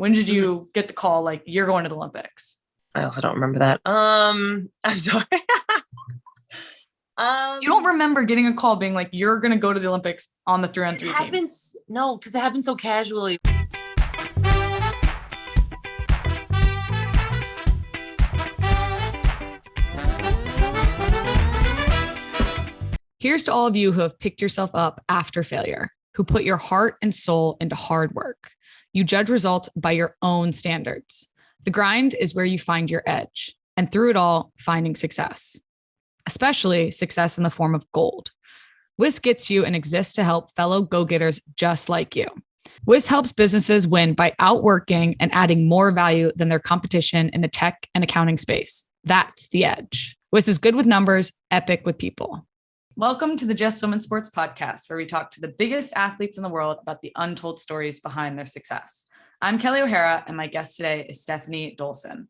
When did you get the call, like, you're going to the Olympics? I also don't remember that. I'm sorry. You don't remember getting a call being like, you're going to go to the Olympics on the 3-on-3 team? No, because it happened so casually. Here's to all of you who have picked yourself up after failure, who put your heart and soul into hard work. You judge results by your own standards. The grind is where you find your edge, and through it all, finding success, especially success in the form of gold. WIS gets you and exists to help fellow go-getters just like you. WIS helps businesses win by outworking and adding more value than their competition in the tech and accounting space. That's the edge. WIS is good with numbers, epic with people. Welcome to the Just Women Sports podcast, where we talk to the biggest athletes in the world about the untold stories behind their success. I'm Kelly O'Hara, and my guest today is Stefanie Dolson.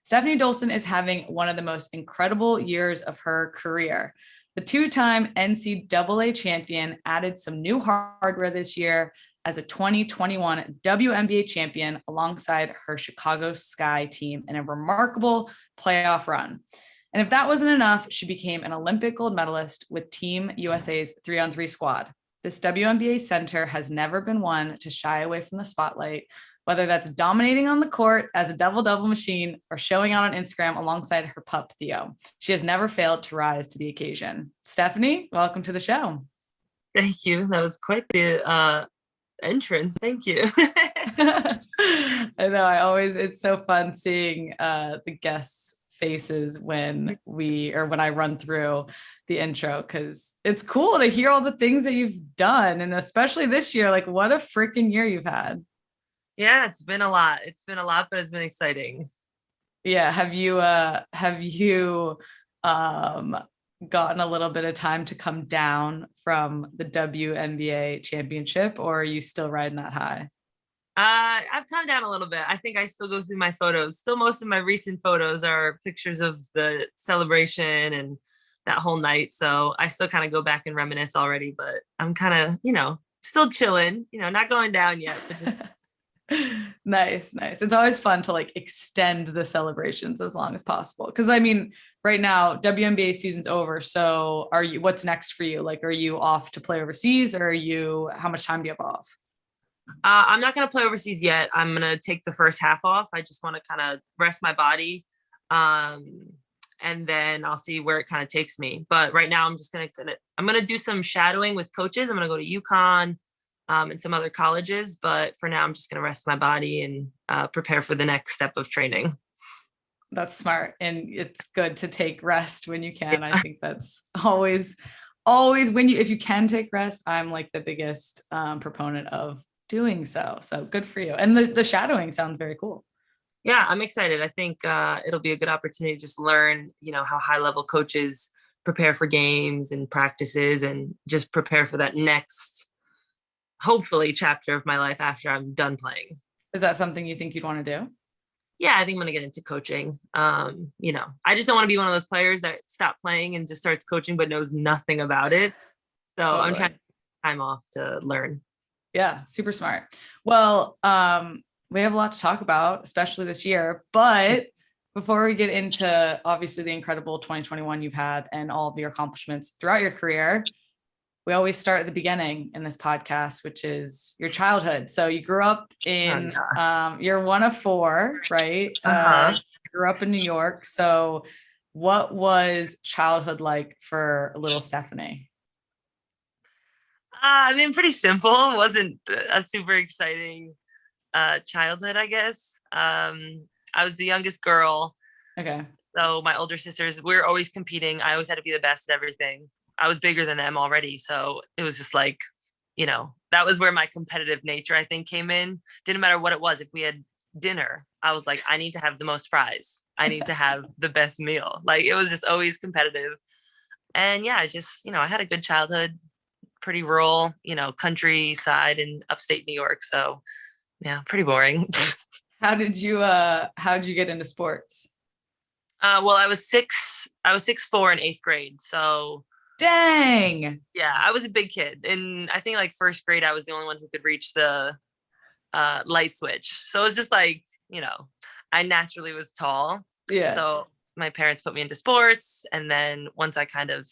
Stefanie Dolson is having one of the most incredible years of her career. The two-time NCAA champion added some new hardware this year as a 2021 WNBA champion alongside her Chicago Sky team in a remarkable playoff run. And if that wasn't enough, she became an Olympic gold medalist with Team USA's 3-on-3 squad. This WNBA center has never been one to shy away from the spotlight, whether that's dominating on the court as a double-double machine or showing out on Instagram alongside her pup, Theo. She has never failed to rise to the occasion. Stefanie, welcome to the show. Thank you. That was quite the entrance. Thank you. I know. It's so fun seeing the guests' faces when I run through the intro, because it's cool to hear all the things that you've done, and especially this year. Like, what a freaking year you've had. Yeah, it's been a lot, but it's been exciting. Yeah. Have you gotten a little bit of time to come down from the WNBA championship, or are you still riding that high? I've come down a little bit. I think I still go through my photos. Still, most of my recent photos are pictures of the celebration and that whole night. So I still kind of go back and reminisce already, but I'm kind of, still chilling, not going down yet, but just Nice. It's always fun to like extend the celebrations as long as possible. Cause I mean, right now, WNBA season's over. So what's next for you? Like, are you off to play overseas, or how much time do you have off? I'm not going to play overseas yet. I'm going to take the first half off. I just want to kind of rest my body. And then I'll see where it kind of takes me. But right now I'm just going to do some shadowing with coaches. I'm going to go to UConn and some other colleges. But for now, I'm just going to rest my body and prepare for the next step of training. That's smart. And it's good to take rest when you can. Yeah. I think that's always if you can take rest, I'm like the biggest proponent of doing so. So good for you. And the shadowing sounds very cool. Yeah, I'm excited. I think it'll be a good opportunity to just learn, how high level coaches prepare for games and practices, and just prepare for that next, hopefully, chapter of my life after I'm done playing. Is that something you think you'd want to do? Yeah, I think I'm going to get into coaching. I just don't want to be one of those players that stop playing and just starts coaching but knows nothing about it. So totally. I'm trying to take time off to learn. Yeah, super smart. Well, we have a lot to talk about, especially this year. But before we get into obviously the incredible 2021 you've had and all of your accomplishments throughout your career, we always start at the beginning in this podcast, which is your childhood. So you grew up in, you're one of four, right? Grew up in New York. So what was childhood like for little Stefanie? Pretty simple. It wasn't a super exciting childhood, I guess. I was the youngest girl. Okay. So my older sisters, we were always competing. I always had to be the best at everything. I was bigger than them already. So it was just like, that was where my competitive nature, I think, came in. Didn't matter what it was. If we had dinner, I was like, I need to have the most fries. I need to have the best meal. Like, it was just always competitive. And yeah, I had a good childhood. Pretty rural, countryside in upstate New York. So yeah, pretty boring. How'd you get into sports? Well, I was 6'4" in 8th grade. So dang. Yeah, I was a big kid. And I think like first grade, I was the only one who could reach the light switch. So it was just like, I naturally was tall. Yeah. So my parents put me into sports. And then once I kind of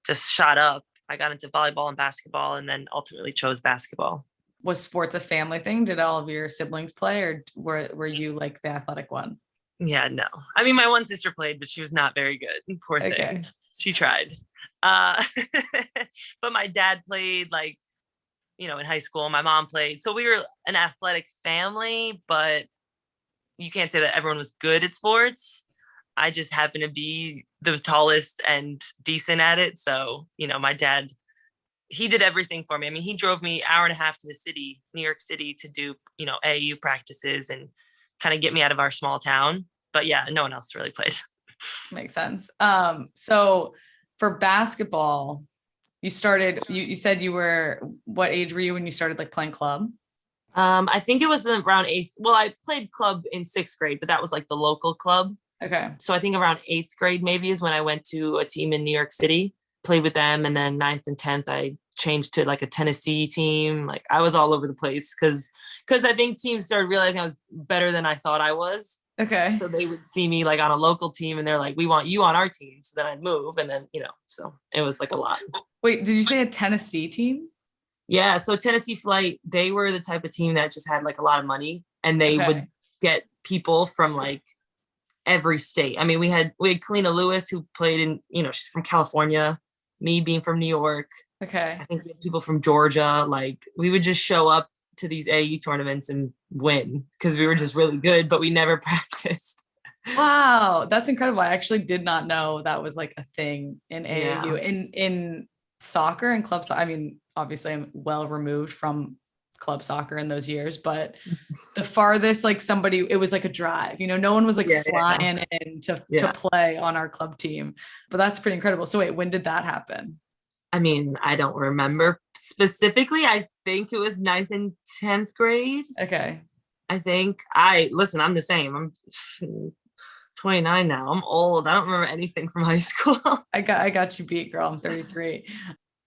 just shot up, I got into volleyball and basketball, and then ultimately chose basketball. Was sports a family thing? Did all of your siblings play, or were you like the athletic one? Yeah, no. I mean, my one sister played, but she was not very good. Poor thing. Okay. She tried. But my dad played, like, in high school. My mom played. So we were an athletic family, but you can't say that everyone was good at sports. I just happened to be the tallest and decent at it. So, my dad, he did everything for me. I mean, he drove me 1.5 hours to the city, New York City, to do, AAU practices and kind of get me out of our small town. But yeah, no one else really played. Makes sense. So for basketball, you started, you said what age were you when you started like playing club? I think it was around 8th. Well, I played club in 6th grade, but that was like the local club. Okay. So I think around 8th grade maybe is when I went to a team in New York City, played with them. And then 9th and 10th, I changed to like a Tennessee team. Like I was all over the place because I think teams started realizing I was better than I thought I was. Okay. So they would see me like on a local team and they're like, we want you on our team. So then I'd move. And then, so it was like a lot. Wait, did you say a Tennessee team? Yeah. So Tennessee Flight, they were the type of team that just had like a lot of money, and they would get people from like every state. I mean, we had Kalina Lewis, who played in, she's from California, me being from New York. Okay. I think we had people from Georgia. Like we would just show up to these AAU tournaments and win because we were just really good, but we never practiced. Wow. That's incredible. I actually did not know that was like a thing in AAU. Yeah. In soccer and club soccer. I mean, obviously I'm well removed from club soccer in those years, but the farthest like it was like a drive, no one was like flying in to play on our club team, but that's pretty incredible. So wait, when did that happen? I mean, I don't remember specifically. I think it was 9th and 10th grade. Okay. I think I'm the same. I'm 29 now. I'm old. I don't remember anything from high school. I got you beat, girl. I'm 33.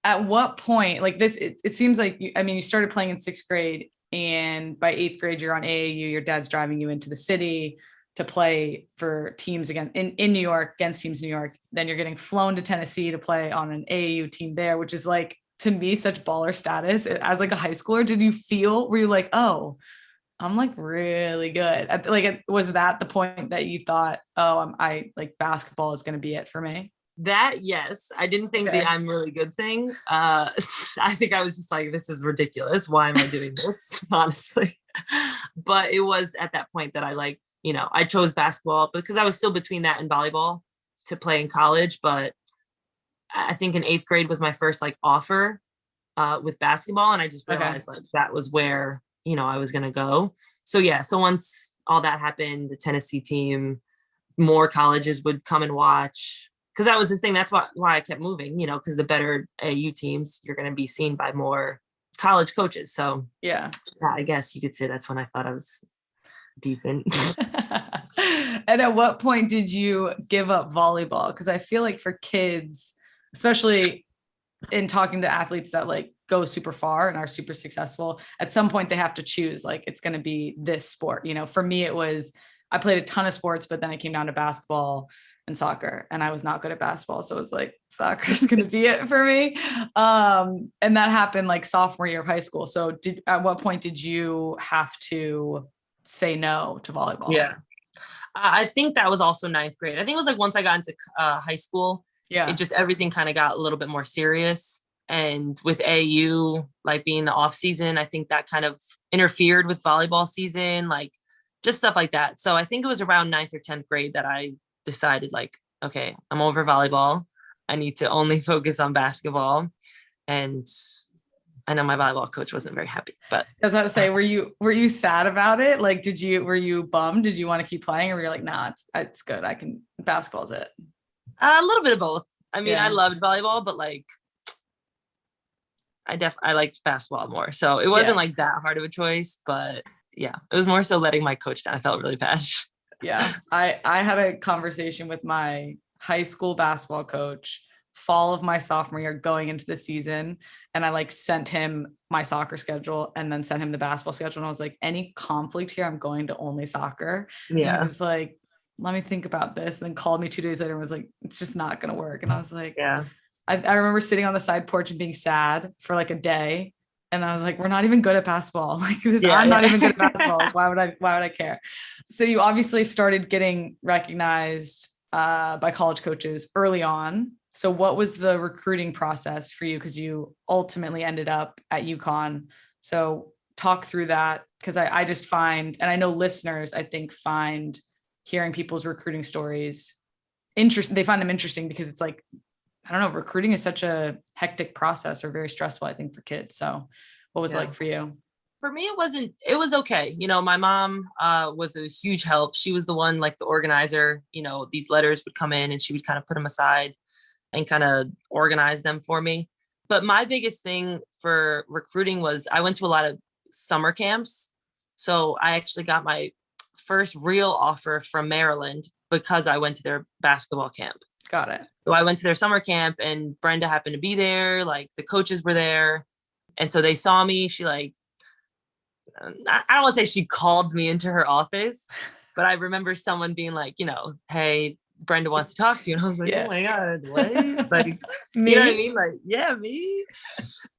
At what point, like this, it seems like, you started playing in 6th grade, and by 8th grade, you're on AAU, your dad's driving you into the city to play for teams again in New York, against teams in New York. Then you're getting flown to Tennessee to play on an AAU team there, which is like, to me, such baller status. As like a high schooler, were you like, oh, I'm like really good? Like, was that the point that you thought, oh, I like basketball is going to be it for me? That, yes. I didn't think the I'm really good thing. I think I was just like, this is ridiculous. Why am I doing this? Honestly. But it was at that point that I like, I chose basketball because I was still between that and volleyball to play in college. But I think in 8th grade was my first like offer with basketball. And I just realized like that was where, I was going to go. So yeah. So once all that happened, the Tennessee team, more colleges would come and watch. Because that was the thing. That's why I kept moving, because the better AU teams, you're going to be seen by more college coaches. So yeah, I guess you could say that's when I thought I was decent. And at what point did you give up volleyball? Because I feel like for kids, especially in talking to athletes that like go super far and are super successful, at some point they have to choose, like, it's going to be this sport. For me, I played a ton of sports, but then it came down to basketball and soccer, and I was not good at basketball. So it was like, soccer is going to be it for me. And that happened like sophomore year of high school. So at what point did you have to say no to volleyball? Yeah. I think that was also 9th grade. I think it was like once I got into high school, it just, everything kind of got a little bit more serious. And with AU, like being the off season, I think that kind of interfered with volleyball season, like just stuff like that. So I think it was around 9th or 10th grade that I decided like, okay, I'm over volleyball. I need to only focus on basketball. And I know my volleyball coach wasn't very happy, but I was about to say, were you sad about it? Like, were you bummed? Did you want to keep playing, or were you like, nah, it's good. Basketball's it. A little bit of both. I mean, I loved volleyball, but like, I liked basketball more. So it wasn't like that hard of a choice, but yeah, it was more so letting my coach down. I felt really bad. Yeah. I had a conversation with my high school basketball coach fall of my sophomore year going into the season. And I like sent him my soccer schedule and then sent him the basketball schedule. And I was like, any conflict here, I'm going to only soccer. Yeah. And he was like, let me think about this. And then called me 2 days later and was like, it's just not going to work. And I was like, yeah. I remember sitting on the side porch and being sad for like a day. And I was like, we're not even good at basketball. Like this, I'm not even good at basketball. Like, why would I care? So you obviously started getting recognized by college coaches early on. So what was the recruiting process for you? Because you ultimately ended up at UConn. So talk through that. Because I just find, and I know listeners, I think, find hearing people's recruiting stories interesting. They find them interesting because it's like, I don't know, recruiting is such a hectic process or very stressful, I think, for kids. So what was it like for you? For me, it was okay. You know, my mom was a huge help. She was the one, like the organizer. You know, these letters would come in and she would kind of put them aside and kind of organize them for me. But my biggest thing for recruiting was I went to a lot of summer camps. So I actually got my first real offer from Maryland because I went to their basketball camp. Got it. So I went to their summer camp and Brenda happened to be there. Like the coaches were there. And so they saw me. She like, I don't want to say she called me into her office, but I remember someone being like, you know, hey, Brenda wants to talk to you. And I was like, oh my God, what? Like, you know what I mean? Like, yeah, me.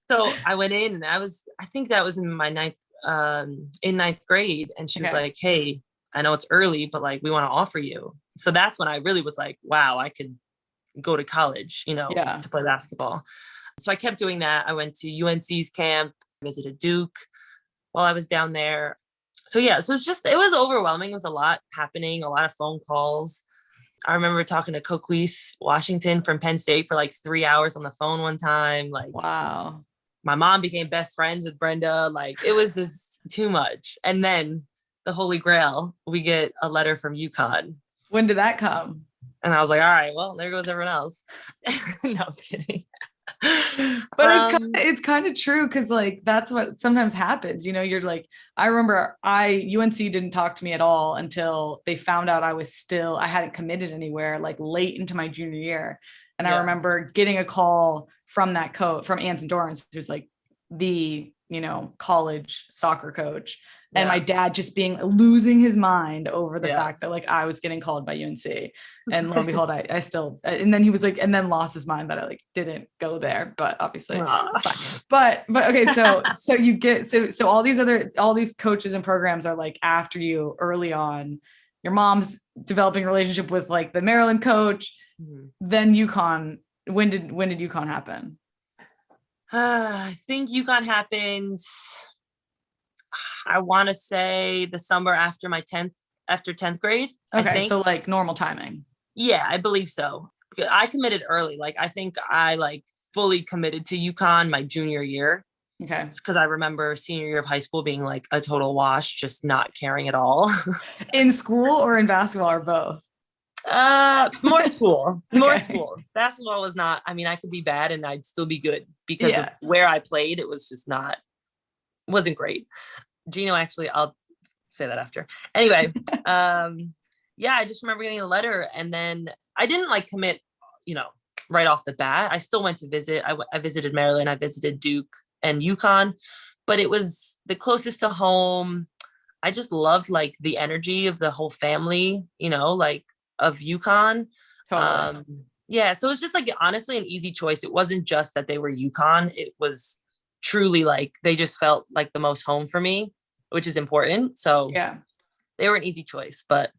So I went in and I think that was in my ninth grade. And she was like, hey, I know it's early, but like, we want to offer you. So that's when I really was like, wow, I could go to college, you know, to play basketball. So I kept doing that. I went to UNC's camp, visited Duke while I was down there. So yeah, so it was overwhelming. It was a lot happening, a lot of phone calls. I remember talking to Coquise Washington from Penn State for like 3 hours on the phone one time. Like, wow. My mom became best friends with Brenda. Like, it was just too much. And then the Holy Grail, we get a letter from UConn. When did that come? And I was like, all right, well, there goes everyone else. No, I'm kidding. But it's kind of true, because like that's what sometimes happens, you know. You're like, I remember UNC didn't talk to me at all until they found out I hadn't committed anywhere, like late into my junior year. And I remember getting a call from that coach, from Anson Dorrance, who's like the, you know, college soccer coach. And my dad just losing his mind over the fact that like I was getting called by UNC, and lo and behold, I still, and then he was like, and then lost his mind that I like didn't go there, but obviously, but okay. So you get, so all these coaches and programs are like after you early on. Your mom's developing a relationship with like the Maryland coach, then UConn. When did UConn happen? I think UConn happened, I want to say the summer after 10th grade. Okay. So like normal timing. Yeah, I believe so. I committed early. Like, I think I like fully committed to UConn my junior year. Okay. Because I remember senior year of high school being like a total wash, just not caring at all. In school or in basketball or both? More school. More school. Basketball was not, I mean, I could be bad and I'd still be good because of where I played. It was just wasn't great. Gino, actually, I'll say that after. Anyway, I just remember getting a letter, and then I didn't like commit, you know, right off the bat. I still went to visit. I visited Maryland. I visited Duke and UConn, but it was the closest to home. I just loved like the energy of the whole family, you know, like of UConn. Totally. So it was just like honestly an easy choice. It wasn't just that they were UConn. It was truly like they just felt like the most home for me, which is important. So they were an easy choice. But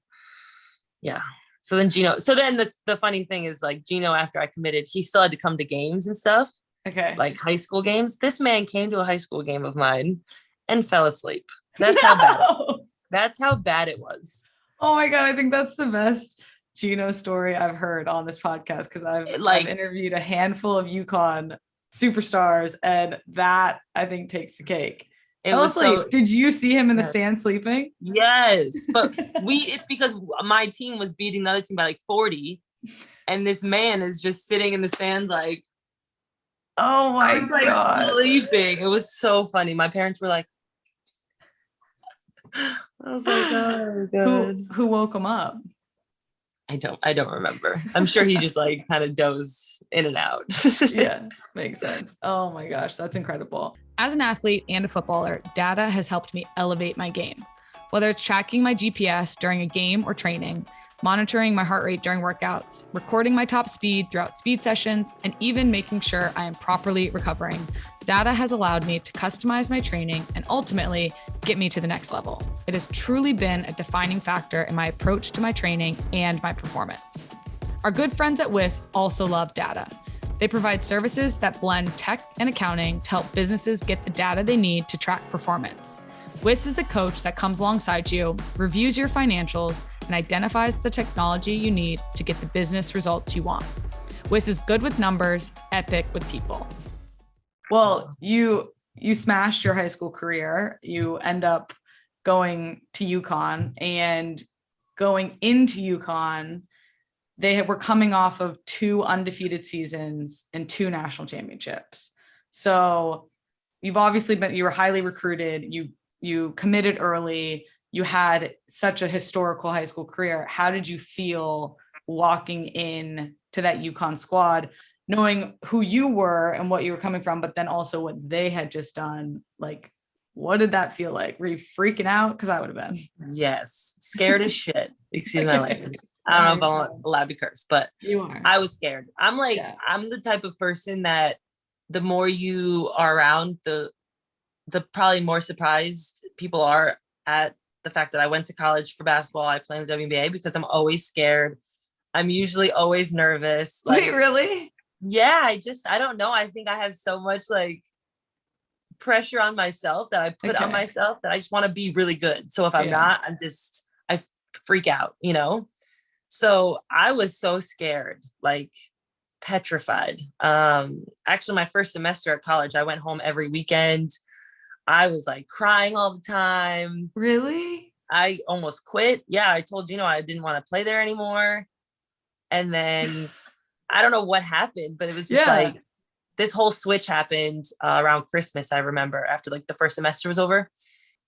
so then the funny thing is like Gino, after I committed, he still had to come to games and stuff. Okay. Like high school games. This man came to a high school game of mine and fell asleep. That's how bad it was. Oh my God. I think that's the best Gino story I've heard on this podcast, because I've interviewed a handful of UConn superstars, and that I think takes the cake. Did you see him in the stands sleeping? Yes, but it's because my team was beating the other team by like 40, and this man is just sitting in the stands like, oh my God, like sleeping. It was so funny. My parents were like, I was like, oh God. Who woke him up? I don't remember. I'm sure he just like kind of dozed in and out. Yeah, makes sense. Oh my gosh, that's incredible. As an athlete and a footballer, data has helped me elevate my game. Whether it's tracking my GPS during a game or training, monitoring my heart rate during workouts, recording my top speed throughout speed sessions, and even making sure I am properly recovering, data has allowed me to customize my training and ultimately get me to the next level. It has truly been a defining factor in my approach to my training and my performance. Our good friends at WIS also love data. They provide services that blend tech and accounting to help businesses get the data they need to track performance. WIS is the coach that comes alongside you, reviews your financials, and identifies the technology you need to get the business results you want. WIS is good with numbers, epic with people. Well, you smashed your high school career. You end up going to UConn, and going into UConn, they were coming off of 2 undefeated seasons and 2 national championships. So you were highly recruited. You committed early. You had such a historical high school career. How did you feel walking in to that UConn squad, knowing who you were and what you were coming from, but then also what they had just done? Like, what did that feel like? Were you freaking out? Because I would have been. Yes, scared as shit. Excuse my language. I don't know if I'm allowed to curse, but you are. I was scared. I'm like, I'm the type of person that the more you are around, the probably more surprised people are at the fact that I went to college for basketball. I play in the WNBA because I'm always scared. I'm usually always nervous. Like, wait, really? Yeah, I don't know. I think I have so much like pressure on myself that I put on myself that I just want to be really good. So if I'm not, I freak out, you know? So I was so scared, like petrified. Actually, my first semester at college, I went home every weekend. I was like crying all the time. Really? I almost quit. Yeah, I told Gino I didn't want to play there anymore. And then I don't know what happened, but it was just like this whole switch happened around Christmas. I remember after like the first semester was over,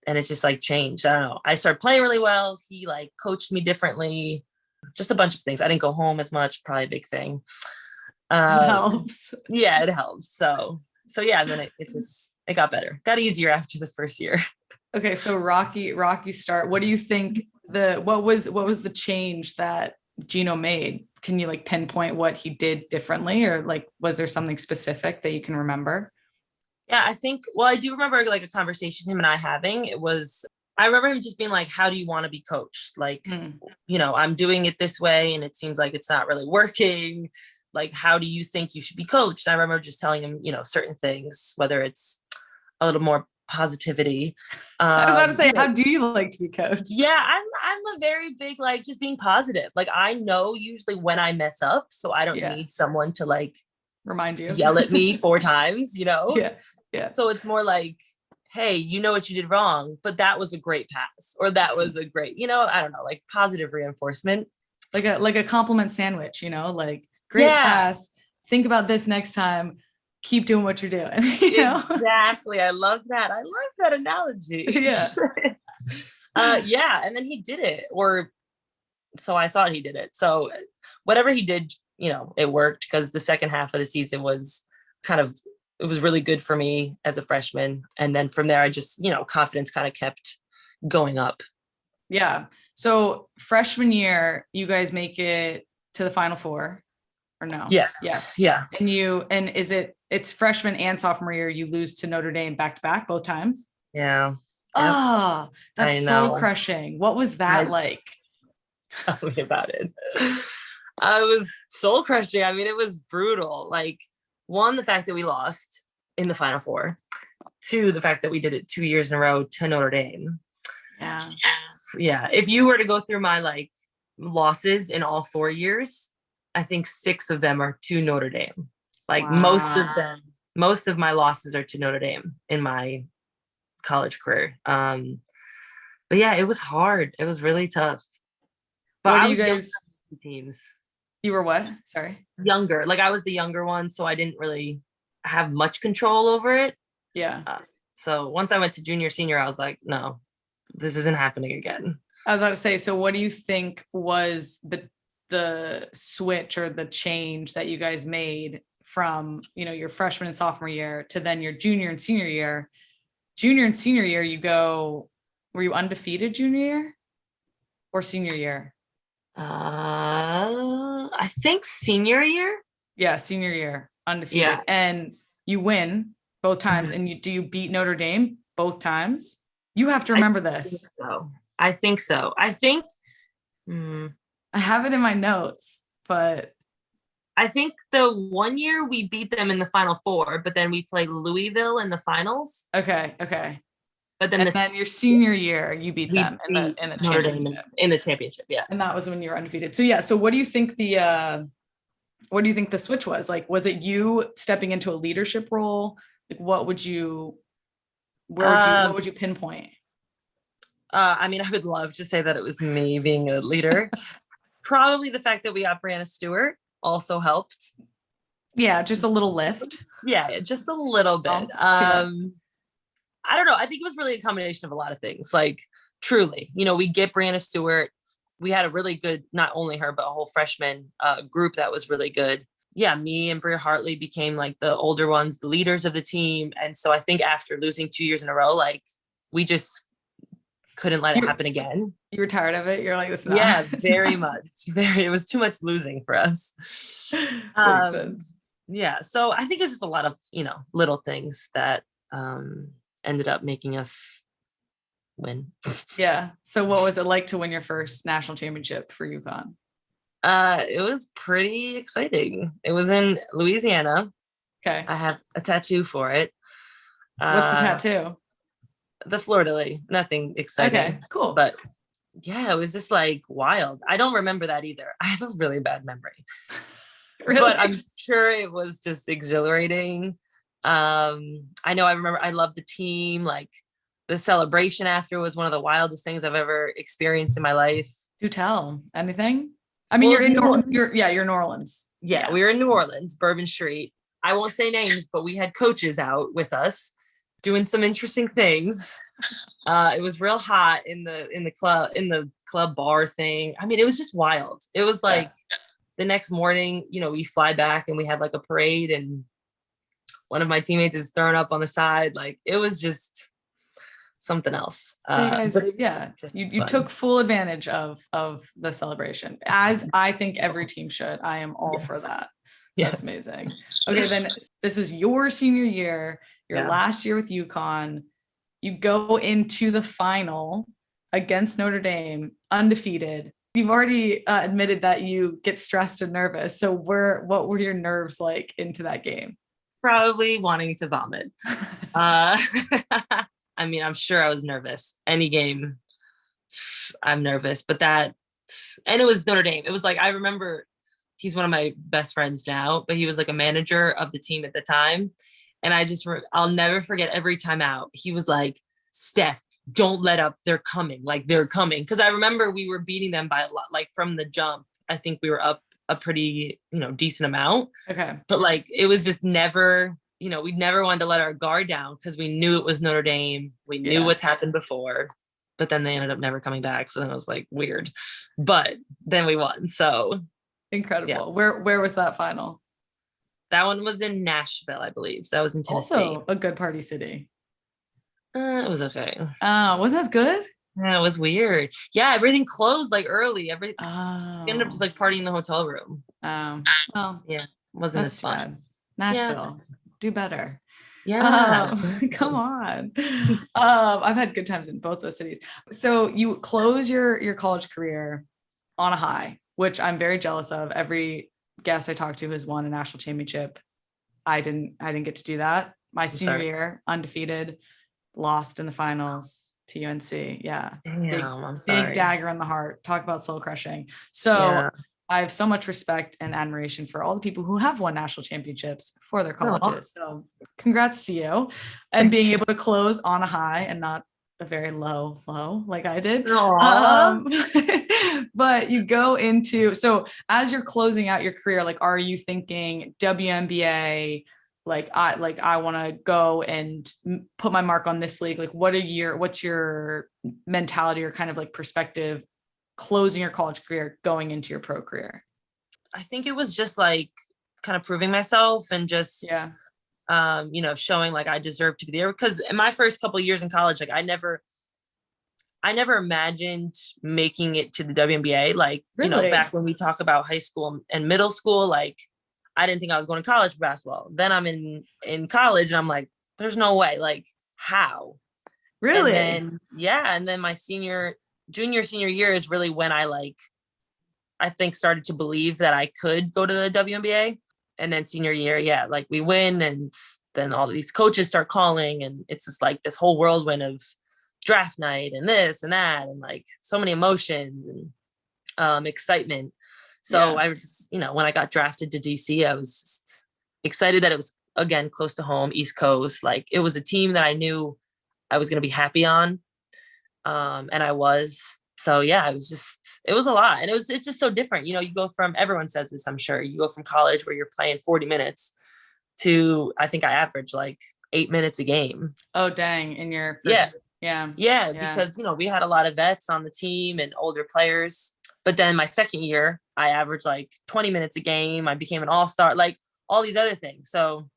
and it's just like changed. I don't know. I started playing really well. He like coached me differently. Just a bunch of things. I didn't go home as much. Probably a big thing. It helps. Yeah, it helps. So yeah. And then it got better. Got easier after the first year. Okay, so rocky start. What do you think what was the change that Gino made? Can you like pinpoint what he did differently, or like was there something specific that you can remember? Yeah, I do remember like a conversation him and I having. I remember him just being like, how do you want to be coached? Like, you know, I'm doing it this way and it seems like it's not really working. Like, how do you think you should be coached? And I remember just telling him, you know, certain things, whether it's a little more positivity. I was about to say, how do you like to be coached? Yeah, I'm a very big, like, just being positive. Like, I know usually when I mess up, so I don't need someone to like remind you, yell at me 4 times, you know? Yeah. So it's more like, hey, you know what you did wrong, but that was a great pass, or that was a great, you know, I don't know, like positive reinforcement. Like a compliment sandwich, you know, like great pass. Think about this next time. Keep doing what you're doing. You know? Exactly. I love that. I love that analogy. Yeah. Yeah. And then he did it, or so I thought he did it. So whatever he did, you know, it worked, because the second half of the season was it was really good for me as a freshman. And then from there, I just, you know, confidence kind of kept going up. Yeah. So freshman year, you guys make it to the Final Four, or no? Yes. Yeah. And it's freshman and sophomore year, you lose to Notre Dame back-to-back both times? Yeah. Oh, that's so crushing. What was that like? Tell me about it. I was soul crushing. I mean, it was brutal. Like, 1, the fact that we lost in the Final Four. 2, the fact that we did it 2 years in a row to Notre Dame. Yeah. If you were to go through my like losses in all 4 years, I think 6 of them are to Notre Dame. Like most of my losses are to Notre Dame in my college career. But yeah, it was hard. It was really tough. But what I do was you guys teams. You were what? Sorry. Younger. Like, I was the younger one, so I didn't really have much control over it. Yeah. So once I went to junior, senior, I was like, no, this isn't happening again. I was about to say, so what do you think was the switch or the change that you guys made from, your freshman and sophomore year to then your junior and senior year. Junior and senior year, were you undefeated junior year or senior year? I think senior year. Yeah, senior year, undefeated. Yeah. And you win both times. Mm-hmm. And do you beat Notre Dame both times? You have to remember this. I think so. I have it in my notes, but I think the one year we beat them in the Final Four, but then we played Louisville in the finals. Okay. But then your senior year, you beat them in the championship. In the championship, yeah. And that was when you were undefeated. So yeah. So what do you think the switch was? Like, was it you stepping into a leadership role? Like, what would you pinpoint? I would love to say that it was me being a leader. Probably the fact that we got Brianna Stewart also helped. Yeah, just a little lift. Yeah, just a little bit. I don't know. I think it was really a combination of a lot of things. Like, truly, we get Brianna Stewart. We had a really good, not only her, but a whole freshman group that was really good. Yeah, me and Bria Hartley became like the older ones, the leaders of the team. And so I think after losing 2 years in a row, like, we just couldn't let it happen again. You were tired of it? You're like, this. Yeah, very much. It was too much losing for us. Makes sense. Yeah. So I think it's just a lot of, little things that ended up making us win. Yeah. So what was it like to win your first national championship for UConn? It was pretty exciting. It was in Louisiana. Okay. I have a tattoo for it. What's the tattoo? The fleur-de-lis. Nothing exciting. Okay, cool. But yeah, it was just like wild. I don't remember that either. I have a really bad memory. Really? But I'm sure it was just exhilarating. I know I remember I loved the team. Like, the celebration after was one of the wildest things I've ever experienced in my life. Do tell. Anything? You're in New Orleans. Yeah, we were in New Orleans, Bourbon Street. I won't say names, but we had coaches out with us doing some interesting things. It was real hot in the club bar thing. It was just wild. It was like the next morning, we fly back and we had like a parade, and one of my teammates is thrown up on the side. Like, it was just something else. So you took full advantage of the celebration, as I think every team should. I am all for that. That's amazing. Okay, then this is your senior year, your last year with UConn. You go into the final against Notre Dame, undefeated. You've already admitted that you get stressed and nervous. So what were your nerves like into that game? Probably wanting to vomit. I'm sure I was nervous. Any game, I'm nervous. But and it was Notre Dame. It was like, I remember he's one of my best friends now, but he was like a manager of the team at the time. And I'll never forget every time out. He was like, Steph, don't let up. They're coming. Like, they're coming. Because I remember we were beating them by a lot. Like, from the jump, I think we were up a pretty, decent amount. Okay. But like, it was just never, we never wanted to let our guard down because we knew it was Notre Dame. We knew what's happened before, but then they ended up never coming back. So then it was like weird, but then we won. So incredible. Yeah. Where was that final? That one was in Nashville, I believe. That was in Tennessee. Also a good party city. It was okay. Wasn't as good? Yeah, it was weird. Yeah, everything closed like early. We ended up just like partying in the hotel room. Well, yeah, wasn't as fun. Nashville, do better. Yeah, come on. I've had good times in both those cities. So you close your college career on a high, which I'm very jealous of. Every guest I talked to has won a national championship. I didn't get to do that. My senior year, undefeated, lost in the finals to UNC. Yeah. Damn, I'm sorry. Big dagger in the heart. Talk about soul crushing. So I have so much respect and admiration for all the people who have won national championships for their colleges. So congrats to you and being able to close on a high and not a very low like I did. But you go into, so as you're closing out your career, like, are you thinking WNBA? I want to go and put my mark on this league. Like, what's your mentality or kind of like perspective closing your college career, going into your pro career? I think it was just like kind of proving myself and just, showing like I deserve to be there. Because in my first couple of years in college, like I never imagined making it to the WNBA. Like, Really? Back when we talk about high school and middle school, like I didn't think I was going to college for basketball. Then I'm in college and I'm like, there's no way. Like, how? Really? And then my senior year is really when I think started to believe that I could go to the WNBA. And then senior year, like we win, and then all these coaches start calling, and it's just like this whole whirlwind of draft night and this and that, and like so many emotions and excitement. So I was just, when I got drafted to DC, I was just excited that it was, again, close to home, East Coast. Like it was a team that I knew I was going to be happy on. And I was. So it was a lot. And it's just so different. You go from, everyone says this, I'm sure, you go from college where you're playing 40 minutes to, I think I average like 8 minutes a game. Oh, dang. In your first, yeah. Because, we had a lot of vets on the team and older players. But then my second year, I averaged like 20 minutes a game. I became an all-star, like all these other things. So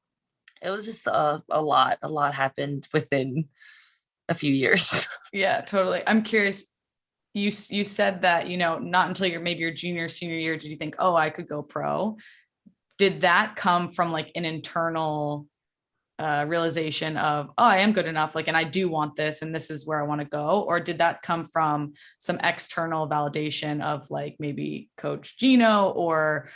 it was just a lot happened within a few years. Yeah, totally. I'm curious. You said that, not until your junior, senior year, did you think, oh, I could go pro? Did that come from like an internal realization of, oh, I am good enough, like, and I do want this, and this is where I want to go? Or did that come from some external validation of like maybe Coach Gino or,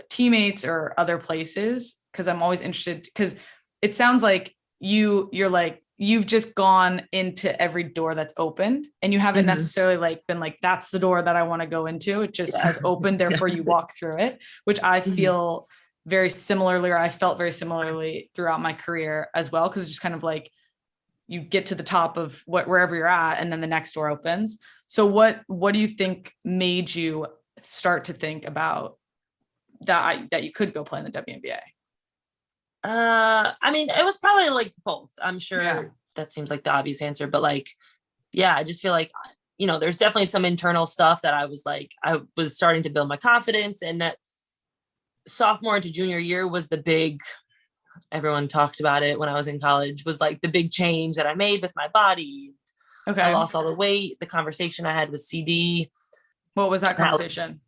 teammates or other places? Because I'm always interested, because it sounds like you're like, you've just gone into every door that's opened, and you haven't necessarily like been like, that's the door that I want to go into. It just has opened. Therefore you walk through it, which I feel very similarly, or I felt very similarly throughout my career as well. Cause it's just kind of like you get to the top of wherever you're at, and then the next door opens. So what do you think made you start to think about that you could go play in the WNBA? I mean, it was probably like both. I'm sure that seems like the obvious answer, but like, I just feel like, there's definitely some internal stuff that I was starting to build my confidence, and that sophomore into junior year was the big, everyone talked about it when I was in college, was like the big change that I made with my body. Okay. I lost all the weight. The conversation I had with CD. What was that conversation?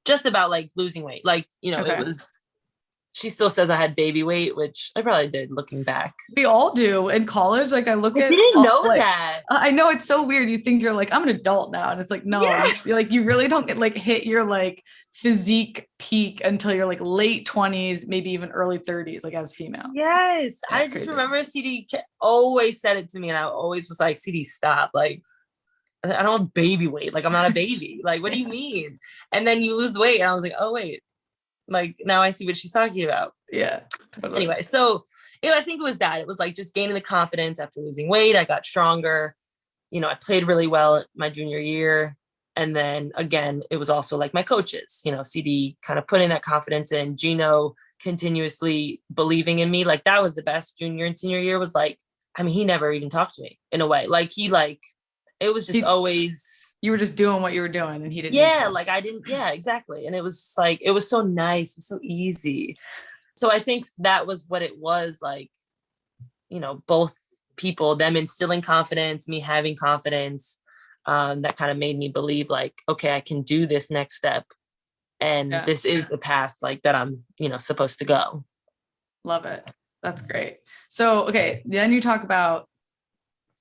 Just about like losing weight. Like, it was, she still says I had baby weight, which I probably did looking back. We all do in college. Like I didn't know that. I know, it's so weird. You think you're like, I'm an adult now. And it's like, no, you really don't get like hit your like physique peak until you're like late 20s, maybe even early 30s, like as a female. Yes. I just crazy. Remember CD always said it to me, and I always was like, CD, stop. Like, I don't have baby weight. Like, I'm not a baby. Like, what do you mean? And then you lose the weight. And I was like, oh, wait. Like, now I see what she's talking about. Yeah. Totally. Anyway, so I think it was that. It was like just gaining the confidence after losing weight. I got stronger. I played really well my junior year. And then again, it was also like my coaches, CD kind of putting that confidence in, Gino continuously believing in me. Like that was the best junior and senior year. Was like, I mean, he never even talked to me in a way. Like it was just always, you were just doing what you were doing, and he didn't. Yeah. Like I didn't. Yeah, exactly. And it was just like, it was so nice. It was so easy. So I think that was what it was like, both people, them instilling confidence, me having confidence, that kind of made me believe like, okay, I can do this next step. And this is the path like that I'm, supposed to go. Love it. That's great. So, okay. Then you talk about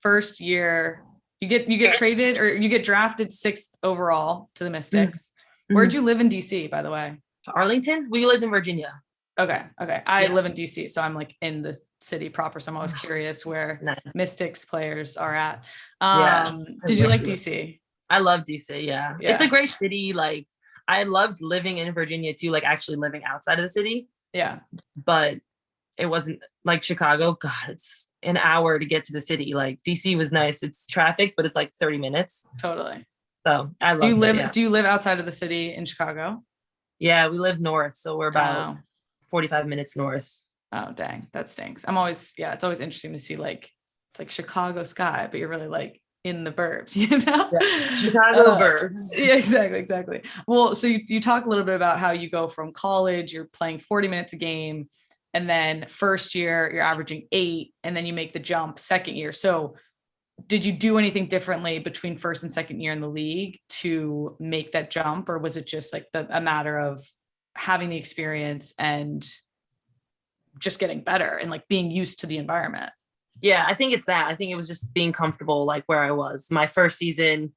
first year, you get traded, or you get drafted 6th overall to the Mystics. Mm-hmm. Where'd you live in DC, by the way? Arlington. We lived in Virginia. Okay. I live in DC, so I'm like in the city proper. So I'm always curious where Mystics players are at. Did you like DC? I love DC. Yeah. It's a great city. Like I loved living in Virginia too, like actually living outside of the city. Yeah. But it wasn't like Chicago. God, it's an hour to get to the city. Like DC was nice. It's traffic, but it's like 30 minutes. Totally. So I love it. Do you live outside of the city in Chicago? Yeah, we live north. So we're about 45 minutes north. Oh, dang. That stinks. It's always interesting to see like, it's like Chicago sky, but you're really like in the burbs, you know? Yes, Chicago burbs. Yeah, exactly. Well, so you talk a little bit about how you go from college, you're playing 40 minutes a game, and then first year you're averaging 8, and then you make the jump second year. So did you do anything differently between first and second year in the league to make that jump? Or was it just like a matter of having the experience and just getting better and like being used to the environment? Yeah, I think it's that. I think it was just being comfortable like where I was. My first season,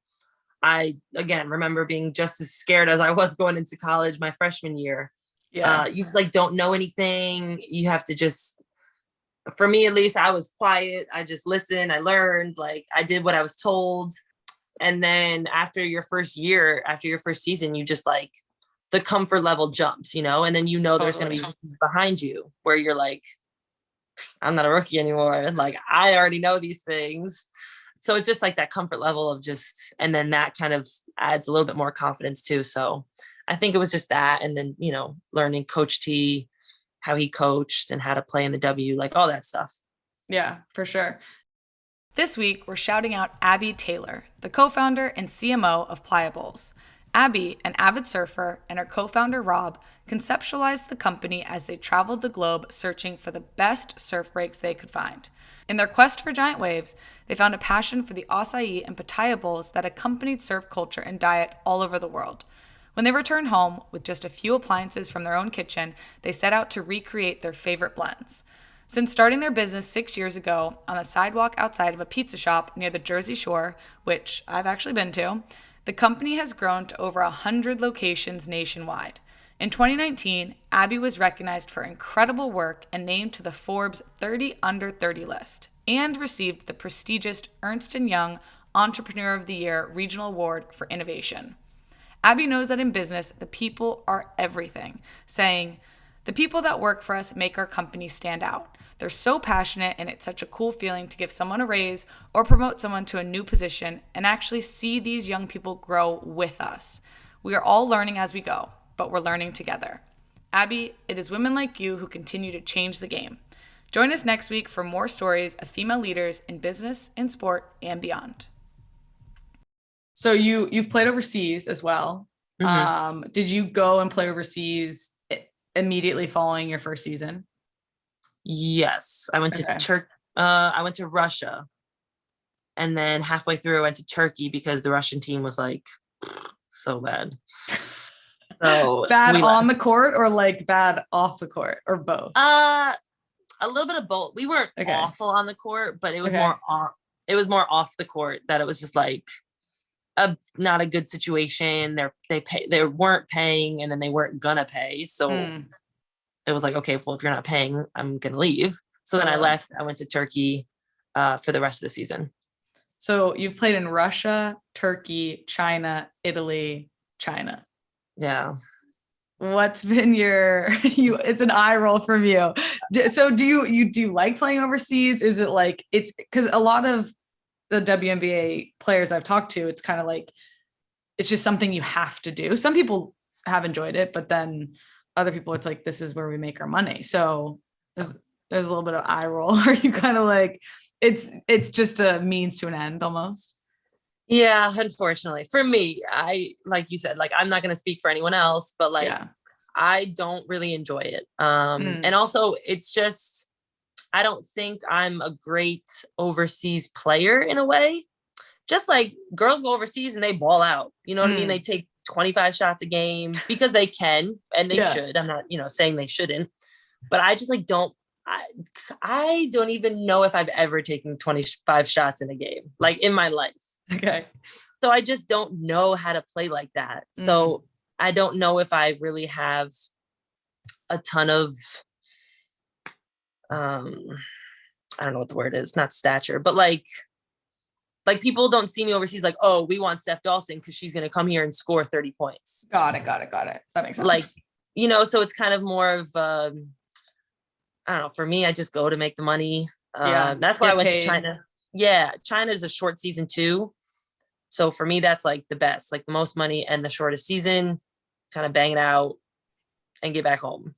I again remember being just as scared as I was going into college my freshman year. Yeah. You just like don't know anything. You have to just, for me at least, I was quiet. I just listened. I learned, like I did what I was told. And then after your first year, after your first season, you just like the comfort level jumps, you know, and then you know there's going to be rookies behind you where you're like, I'm not a rookie anymore. Like I already know these things. So it's just like that comfort level of just, and then that kind of adds a little bit more confidence too. So I think it was just that. And then, you know, learning Coach T, how he coached and how to play in the W, like all that stuff. Yeah, for sure. This week, we're shouting out Abby Taylor, the co-founder and CMO of Pliables. Abby, an avid surfer, and her co-founder Rob conceptualized the company as they traveled the globe searching for the best surf breaks they could find. In their quest for giant waves, they found a passion for the acai and pitaya bowls that accompanied surf culture and diet all over the world. When they returned home with just a few appliances from their own kitchen, they set out to recreate their favorite blends. Since starting their business 6 years ago on the sidewalk outside of a pizza shop near the Jersey Shore, which I've actually been to, the company has grown to over 100 locations nationwide. In 2019, Abby was recognized for incredible work and named to the Forbes 30 Under 30 list and received the prestigious Ernst & Young Entrepreneur of the Year Regional Award for Innovation. Abby knows that in business, the people are everything, saying, "The people that work for us make our company stand out. They're so passionate, and it's such a cool feeling to give someone a raise or promote someone to a new position and actually see these young people grow with us. We are all learning as we go, but we're learning together." Abby, it is women like you who continue to change the game. Join us next week for more stories of female leaders in business, in sport, and beyond. So you've played overseas as well. Mm-hmm. Did you go and play overseas immediately following your first season? Yes, I went to I went to Russia, and then halfway through I went to Turkey because the Russian team was like so bad. So bad on the court or like bad off the court or both? A little bit of both. We weren't awful on the court, but it was more off the court that it was just like not a good situation. They weren't paying, and then they weren't gonna pay. So it was like, okay, well, if you're not paying, I'm gonna leave. So then I left. I went to Turkey for the rest of the season. So you've played in Russia, Turkey, China, Italy, China. Yeah. What's been it's an eye roll from you. So do you like playing overseas? Is it like, it's because a lot of the WNBA players I've talked to, it's kind of like, it's just something you have to do. Some people have enjoyed it, but then other people, it's like, this is where we make our money. So there's a little bit of eye roll. Are you kind of like, it's just a means to an end almost? Yeah, unfortunately for me, like you said, like I'm not going to speak for anyone else, but like I don't really enjoy it. And also it's just, I don't think I'm a great overseas player in a way. Just like girls go overseas and they ball out, you know what I mean? They take 25 shots a game because they can, and they should. I'm not, saying they shouldn't, but I just like I don't even know if I've ever taken 25 shots in a game, like in my life. Okay. So I just don't know how to play like that. So I don't know if I really have a ton of, I don't know what the word is, not stature, but like people don't see me overseas like, oh, we want Steph Dolson because she's going to come here and score 30 points. Got it. That makes sense. Like, so it's kind of more of, I don't know, for me, I just go to make the money. That's why I went to China. Yeah. China is a short season too. So for me, that's like the best, like the most money and the shortest season, kind of bang it out and get back home.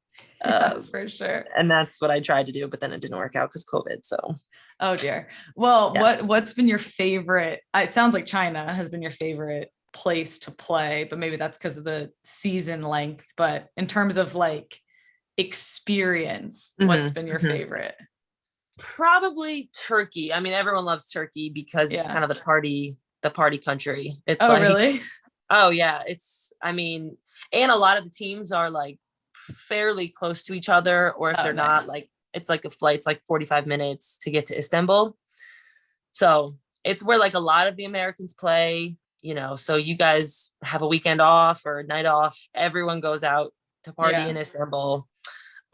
For sure. And that's what I tried to do, but then it didn't work out because COVID. So Oh dear. Well, Yeah. what's been your favorite? It sounds like China has been your favorite place to play, but maybe that's because of the season length. But in terms of like experience, what's been your favorite? Probably Turkey. I mean, everyone loves Turkey because it's Yeah. kind of the party country. It's Oh, like, really? oh yeah, I mean, and a lot of the teams are like fairly close to each other, or if Oh, they're not, nice. like it's like a flight's like 45 minutes to get to Istanbul. So it's where like a lot of the Americans play, so you guys have a weekend off or a night off, everyone goes out to party Yeah. in Istanbul.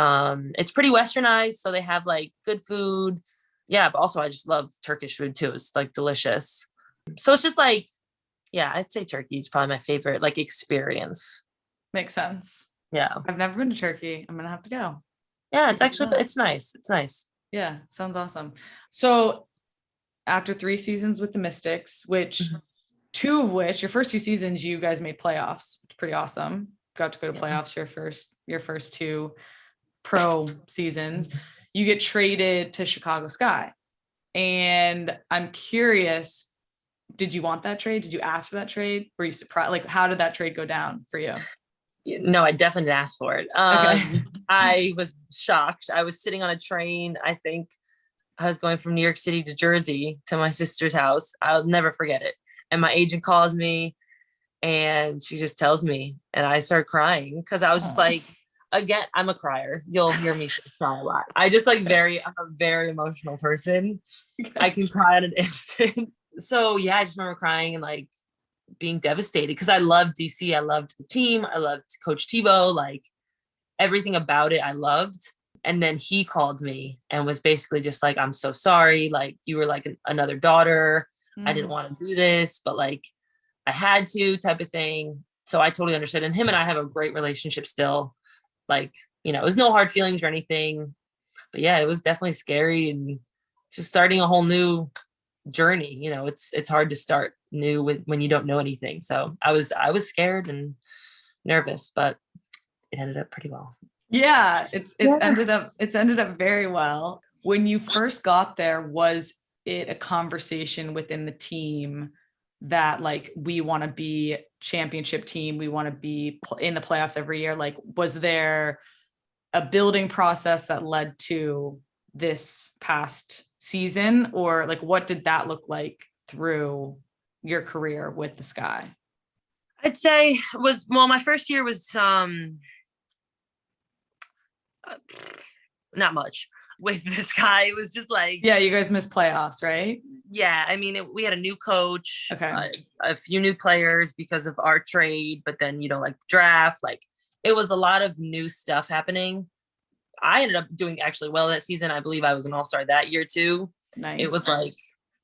It's pretty westernized, so they have like good food. Yeah, but also I just love Turkish food too. It's like delicious. So it's just like, yeah, I'd say Turkey is probably my favorite like experience. Makes sense. Yeah. I've never been to Turkey. I'm gonna have to go. Yeah, it's nice. It's nice. Yeah, sounds awesome. So after 3 seasons with the Mystics, which Mhm. two of which, your first 2 seasons, you guys made playoffs. It's pretty awesome. Got to go to Yeah. playoffs your first two pro seasons. You get traded to Chicago Sky. And I'm curious, did you want that trade? Did you ask for that trade? Were you surprised? Like, how did that trade go down for you? No, I definitely didn't ask for it. Okay. I was shocked. I was sitting on a train. I think I was going from New York City to Jersey to my sister's house. I'll never forget it. And my agent calls me and she just tells me, and I start crying because I was just like, again, I'm a crier. You'll hear me cry a lot. I'm a very emotional person. I can cry in an instant. So yeah, I just remember crying and like being devastated because I loved DC. I loved the team. I loved Coach Tebow. Like everything about it, I loved. And then he called me and was basically just like, I'm so sorry. Like you were like another daughter. I didn't want to do this, but like I had to, type of thing. So I totally understood. And him and I have a great relationship still. Like, it was no hard feelings or anything. But yeah, it was definitely scary and just starting a whole new journey. It's hard to start new when you don't know anything. So I was scared and nervous, but it ended up pretty well. Yeah, it's ended up very well. When you first got there, was it a conversation within the team that like we want to be championship team, we want to be in the playoffs every year? Like, was there a building process that led to this past season, or like what did that look like through your career with the Sky? I'd say my first year was not much with this guy. It was just like, yeah, you guys missed playoffs, right? Yeah, I mean, we had a new coach, Okay. A few new players because of our trade, but then like draft, like it was a lot of new stuff happening. I ended up doing actually well that season. I believe I was an all-star that year too. Nice. It was like,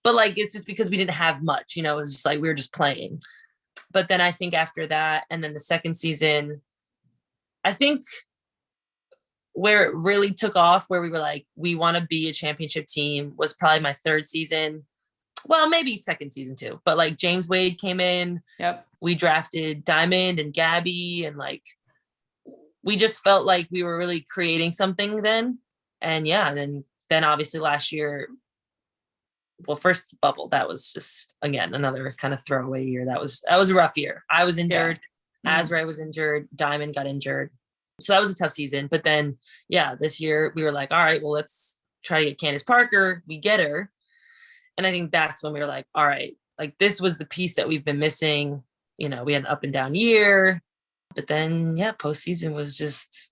but like it's just because we didn't have much, it was just like we were just playing. But then I think after that, and then the second season, I think where it really took off, where we were like, we want to be a championship team, was probably my third season. Well, maybe second season too. But like James Wade came in. Yep. We drafted Diamond and Gabby, and like we just felt like we were really creating something then. And yeah, then obviously last year, well, first bubble, that was just again another kind of throwaway year. That was a rough year. I was injured. Yeah. Azrae was injured. Diamond got injured. So that was a tough season. But then, yeah, this year we were like, all right, well, let's try to get Candace Parker. We get her. And I think that's when we were like, all right, like this was the piece that we've been missing. We had an up and down year. But then, yeah, postseason was just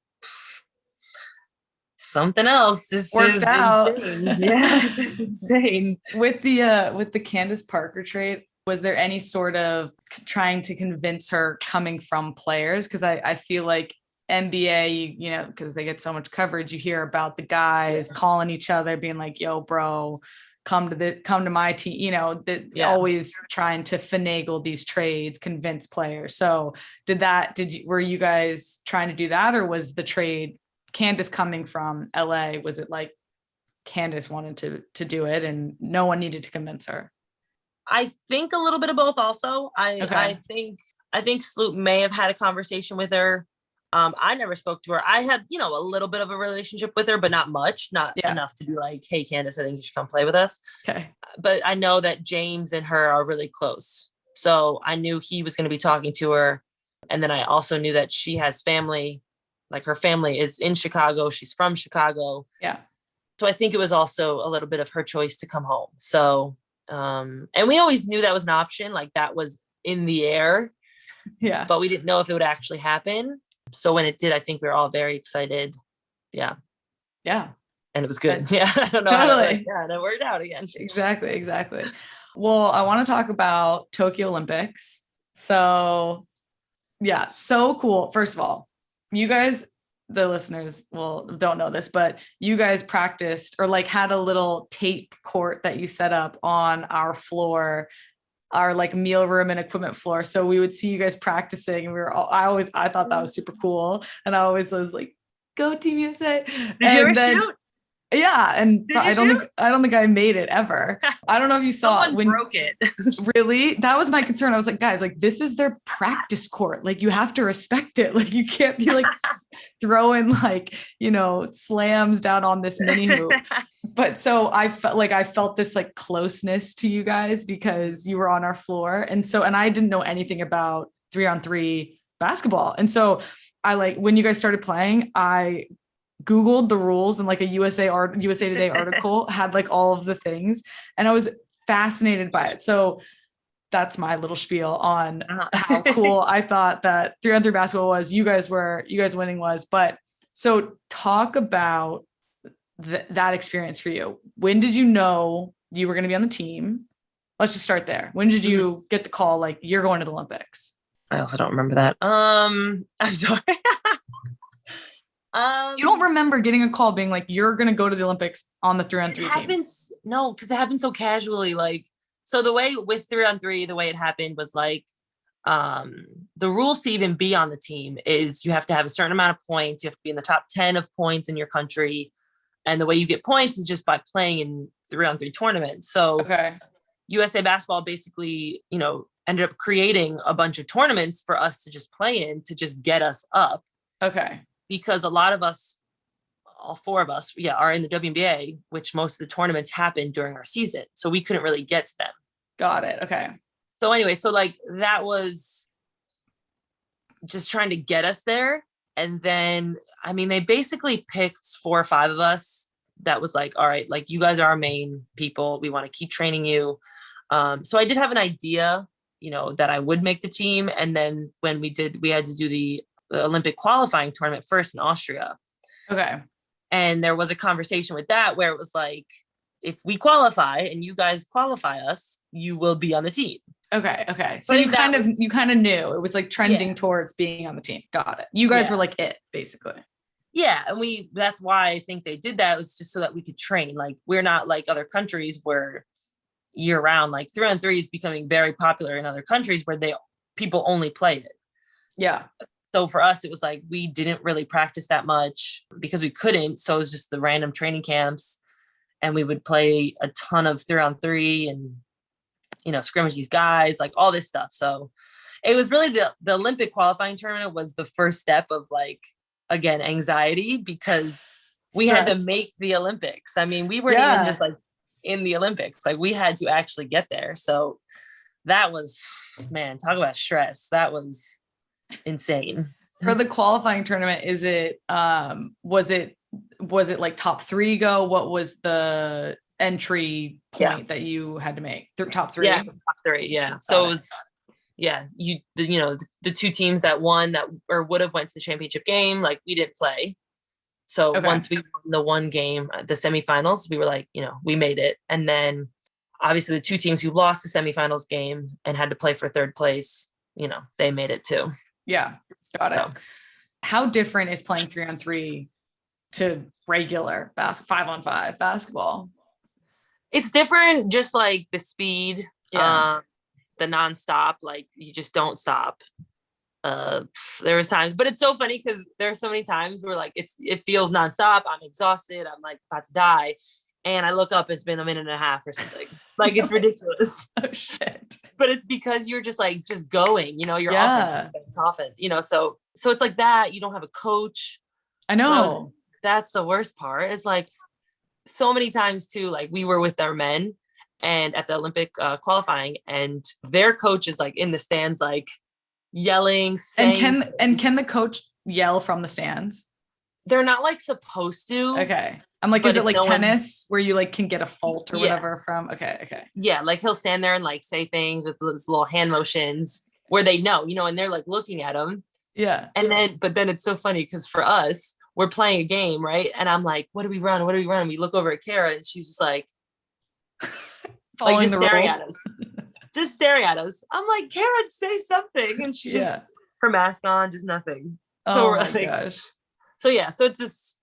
something else. Just worked out. Insane. Yeah, it's just insane. With the Candace Parker trade, was there any sort of trying to convince her coming from players? Because I feel like NBA, because they get so much coverage, you hear about the guys calling each other, being like, "Yo, bro, come to my team." Always trying to finagle these trades, convince players. So were you guys trying to do that, or was the trade Candace coming from LA? Was it like Candace wanted to do it and no one needed to convince her? I think a little bit of both also. I think Sloop may have had a conversation with her. I never spoke to her. I had, you know, a little bit of a relationship with her, but not much, not enough to be like, hey, Candace, I think you should come play with us. Okay. But I know that James and her are really close. So I knew he was going to be talking to her. And then I also knew that she has family, like her family is in Chicago. She's from Chicago. Yeah. So I think it was also a little bit of her choice to come home. So, and we always knew that was an option. Like that was in the air. Yeah. But we didn't know if it would actually happen. So when it did, I think we were all very excited. Yeah. Yeah. And it was good. Yeah. I don't know. Totally. And it worked out again. Exactly. Well, I want to talk about Tokyo Olympics. So yeah, so cool. First of all, you guys, the listeners don't know this, but you guys practiced or like had a little tape court that you set up on our floor, our like meal room and equipment floor. So we would see you guys practicing and I thought that was super cool. And I always was like, go Team USA. Did you ever shoot? Yeah. And I don't think I made it ever. I don't know if you saw Someone broke it. Really? That was my concern. I was like, guys, like this is their practice court. Like you have to respect it. Like you can't be like throwing like, you know, slams down on this mini hoop. But so I felt this like closeness to you guys because you were on our floor. And I didn't know anything about 3-on-3 basketball. And so I like when you guys started playing, I Googled the rules and like a USA Today article had like all of the things. And I was fascinated by it. So that's my little spiel on how cool I thought that 3-on-3 basketball was. You guys winning was. But so talk about that experience for you. When did you know you were going to be on the team? Let's just start there. When did you get the call? Like you're going to the Olympics? I also don't remember that. I'm sorry. You don't remember getting a call being like, you're going to go to the Olympics on the 3-on-3 team? No, because it happened so casually. Like, so the way with 3-on-3, the way it happened was like, the rules to even be on the team is you have to have a certain amount of points. You have to be in the top 10 of points in your country. And the way you get points is just by playing in 3-on-3 tournaments. So USA Basketball basically, you know, ended up creating a bunch of tournaments for us to just play in to just get us up. Okay. Because a lot of us, all 4 of us, are in the WNBA, which most of the tournaments happen during our season. So we couldn't really get to them. Got it. Okay. So anyway, so like that was just trying to get us there. And then, I mean, they basically picked 4 or 5 of us that was like, all right, like you guys are our main people. We want to keep training you. So I did have an idea, you know, that I would make the team. And then when we had to do the Olympic qualifying tournament first in Austria. Okay. And there was a conversation with that where it was like, if we qualify and you guys qualify us, you will be on the team. Okay. So you kind of knew it was like trending towards being on the team. Got it. You guys were like it basically. Yeah. And that's why I think they did that. It was just so that we could train. Like we're not like other countries where year round, like 3-on-3 is becoming very popular in other countries where people only play it. Yeah. So for us, it was like, we didn't really practice that much because we couldn't. So it was just the random training camps and we would play a ton of 3-on-3 and, you know, scrimmage these guys, like all this stuff. So it was really the Olympic qualifying tournament was the first step of like, again, anxiety because we had to make the Olympics. I mean, we weren't even just like in the Olympics, like we had to actually get there. So that was, man, talk about stress. That was insane. For the qualifying tournament, is it was it like top 3 go? What was the entry point that you had to make? Top 3? Yeah, top 3. Yeah. So it was the 2 teams that won that or would have went to the championship game, like we didn't play. So once we won the one game, the semifinals, we were like, you know, we made it. And then obviously the 2 teams who lost the semifinals game and had to play for 3rd place, you know, they made it too. Yeah. Got it. So, how different is playing 3-on-3 to regular 5-on-5 basketball? It's different. Just like the speed, the nonstop, like you just don't stop. There was times, but it's so funny because there are so many times where like it feels nonstop. I'm exhausted. I'm like about to die. and I look up, it's been a minute and a half or something. Like, it's ridiculous. Oh shit. But it's because you're just going, your Yeah. offense, so it's like that. You don't have a coach. I know. That's the worst part, is like, so many times too, like we were with our men and at the Olympic qualifying, and their coach is like in the stands, like yelling, saying, and can the coach yell from the stands? They're not like supposed to. Okay. I'm like, is it like tennis where you like can get a fault or whatever from? Okay. Yeah. Like he'll stand there and like say things with those little hand motions where they know, and they're like looking at him. Yeah. And but then it's so funny because for us, we're playing a game, right? And I'm like, what do we run? What do we run? And we look over at Kara and she's just like just staring at us. Just staring at us. I'm like, Kara, say something. And she just, her mask on, just nothing. So my gosh. So it's just,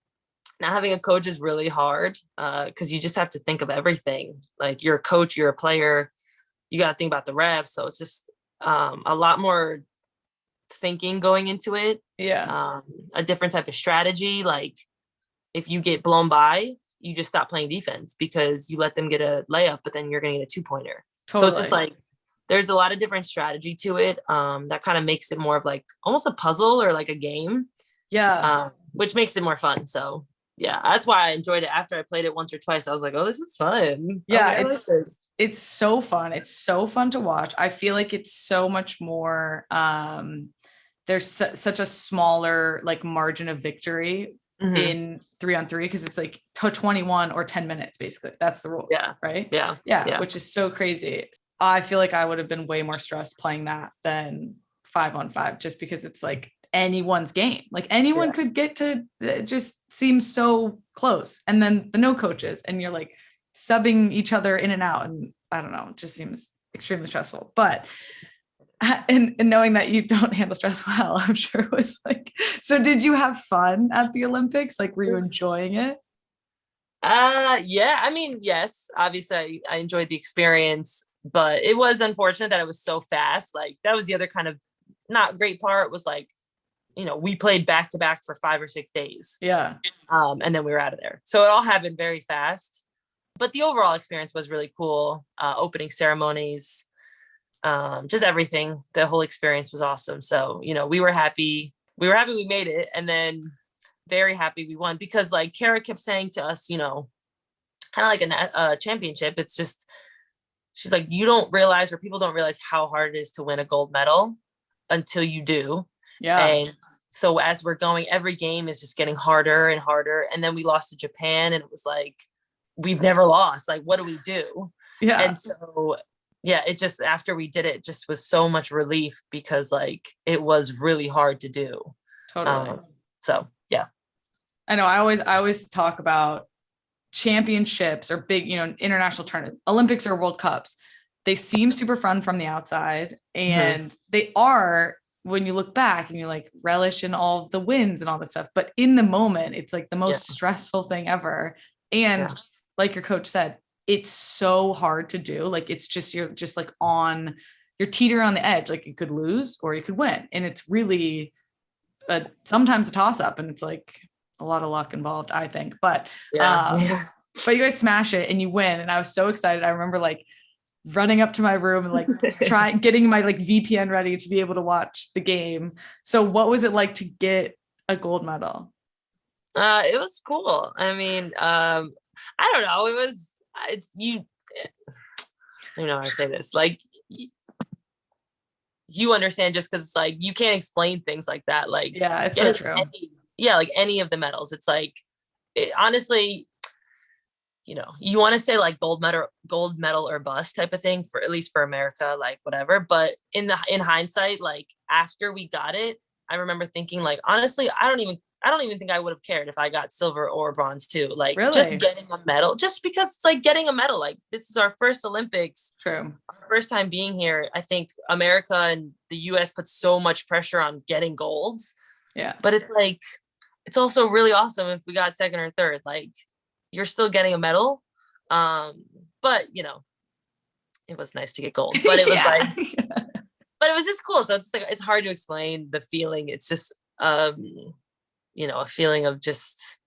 not having a coach is really hard because you just have to think of everything. Like, you're a coach, you're a player, you got to think about the refs. So it's just a lot more thinking going into it. Yeah. A different type of strategy. Like, if you get blown by, you just stop playing defense because you let them get a layup, but then you're going to get a 2-pointer. Totally. So it's just like, there's a lot of different strategy to it. That kind of makes it more of like almost a puzzle or like a game. Yeah. Which makes it more fun. So yeah, that's why I enjoyed it. After I played it once or twice, I was like, oh, this is fun. Yeah, it's so fun. It's so fun to watch. I feel like it's so much more, there's such a smaller like margin of victory in 3-on-3 because it's like 21 or 10 minutes, basically. That's the rule. Yeah. Right. Yeah. Which is so crazy. I feel like I would have been way more stressed playing that than 5-on-5, just because it's like anyone's game. Like, anyone could get to, it just seems so close. And then the no coaches, and you're like subbing each other in and out. And I don't know, it just seems extremely stressful. But and knowing that you don't handle stress well, I'm sure it was like, so did you have fun at the Olympics? Like, were you enjoying it? Yeah, I mean, yes, obviously I enjoyed the experience, but it was unfortunate that it was so fast. Like, that was the other kind of not great part, was like, we played back to back for 5 or 6 days. Yeah. And then we were out of there. So it all happened very fast, but the overall experience was really cool. Opening ceremonies, just everything. The whole experience was awesome. So, we were happy. We made it, and then very happy we won, because like Kara kept saying to us, kind of like a championship. It's just, she's like, you don't realize, or people don't realize how hard it is to win a gold medal until you do. Yeah. And so as we're going, every game is just getting harder and harder. And then we lost to Japan, and it was like, we've never lost. Like, what do we do? Yeah. And so, yeah, it just, after we did it, just was so much relief, because like, it was really hard to do. Totally. So yeah. I know. I always talk about championships or big, international tournaments, Olympics or World Cups. They seem super fun from the outside, and they are, when you look back and you're like, relish in all of the wins and all that stuff. But in the moment, it's like the most stressful thing ever. And like your coach said, it's so hard to do. Like, it's just, you're just like you're teetering on the edge. Like, you could lose or you could win. And it's really sometimes a toss up, and it's like a lot of luck involved, I think. But, but you guys smash it and you win. And I was so excited. I remember like running up to my room and like getting my like VPN ready to be able to watch the game. So what was it like to get a gold medal? It was cool. I mean, I don't know. I don't know how to say this. Like, you understand, just because it's like, you can't explain things like that. Like, yeah, it's so true. Like any of the medals, it's like, honestly, you want to say like gold medal or bust type of thing, for at least for America, like whatever. But in hindsight, like after we got it, I remember thinking like, honestly, I don't even think I would have cared if I got silver or bronze too. Like, really? Just getting a medal, just because it's like getting a medal. Like, this is our first Olympics. True. Our first time being here. I think America and the US put so much pressure on getting golds. Yeah. But it's like, it's also really awesome if we got second or third. Like, you're still getting a medal. But it was nice to get gold. But it was but it was just cool. So it's like, it's hard to explain the feeling. It's just a feeling of just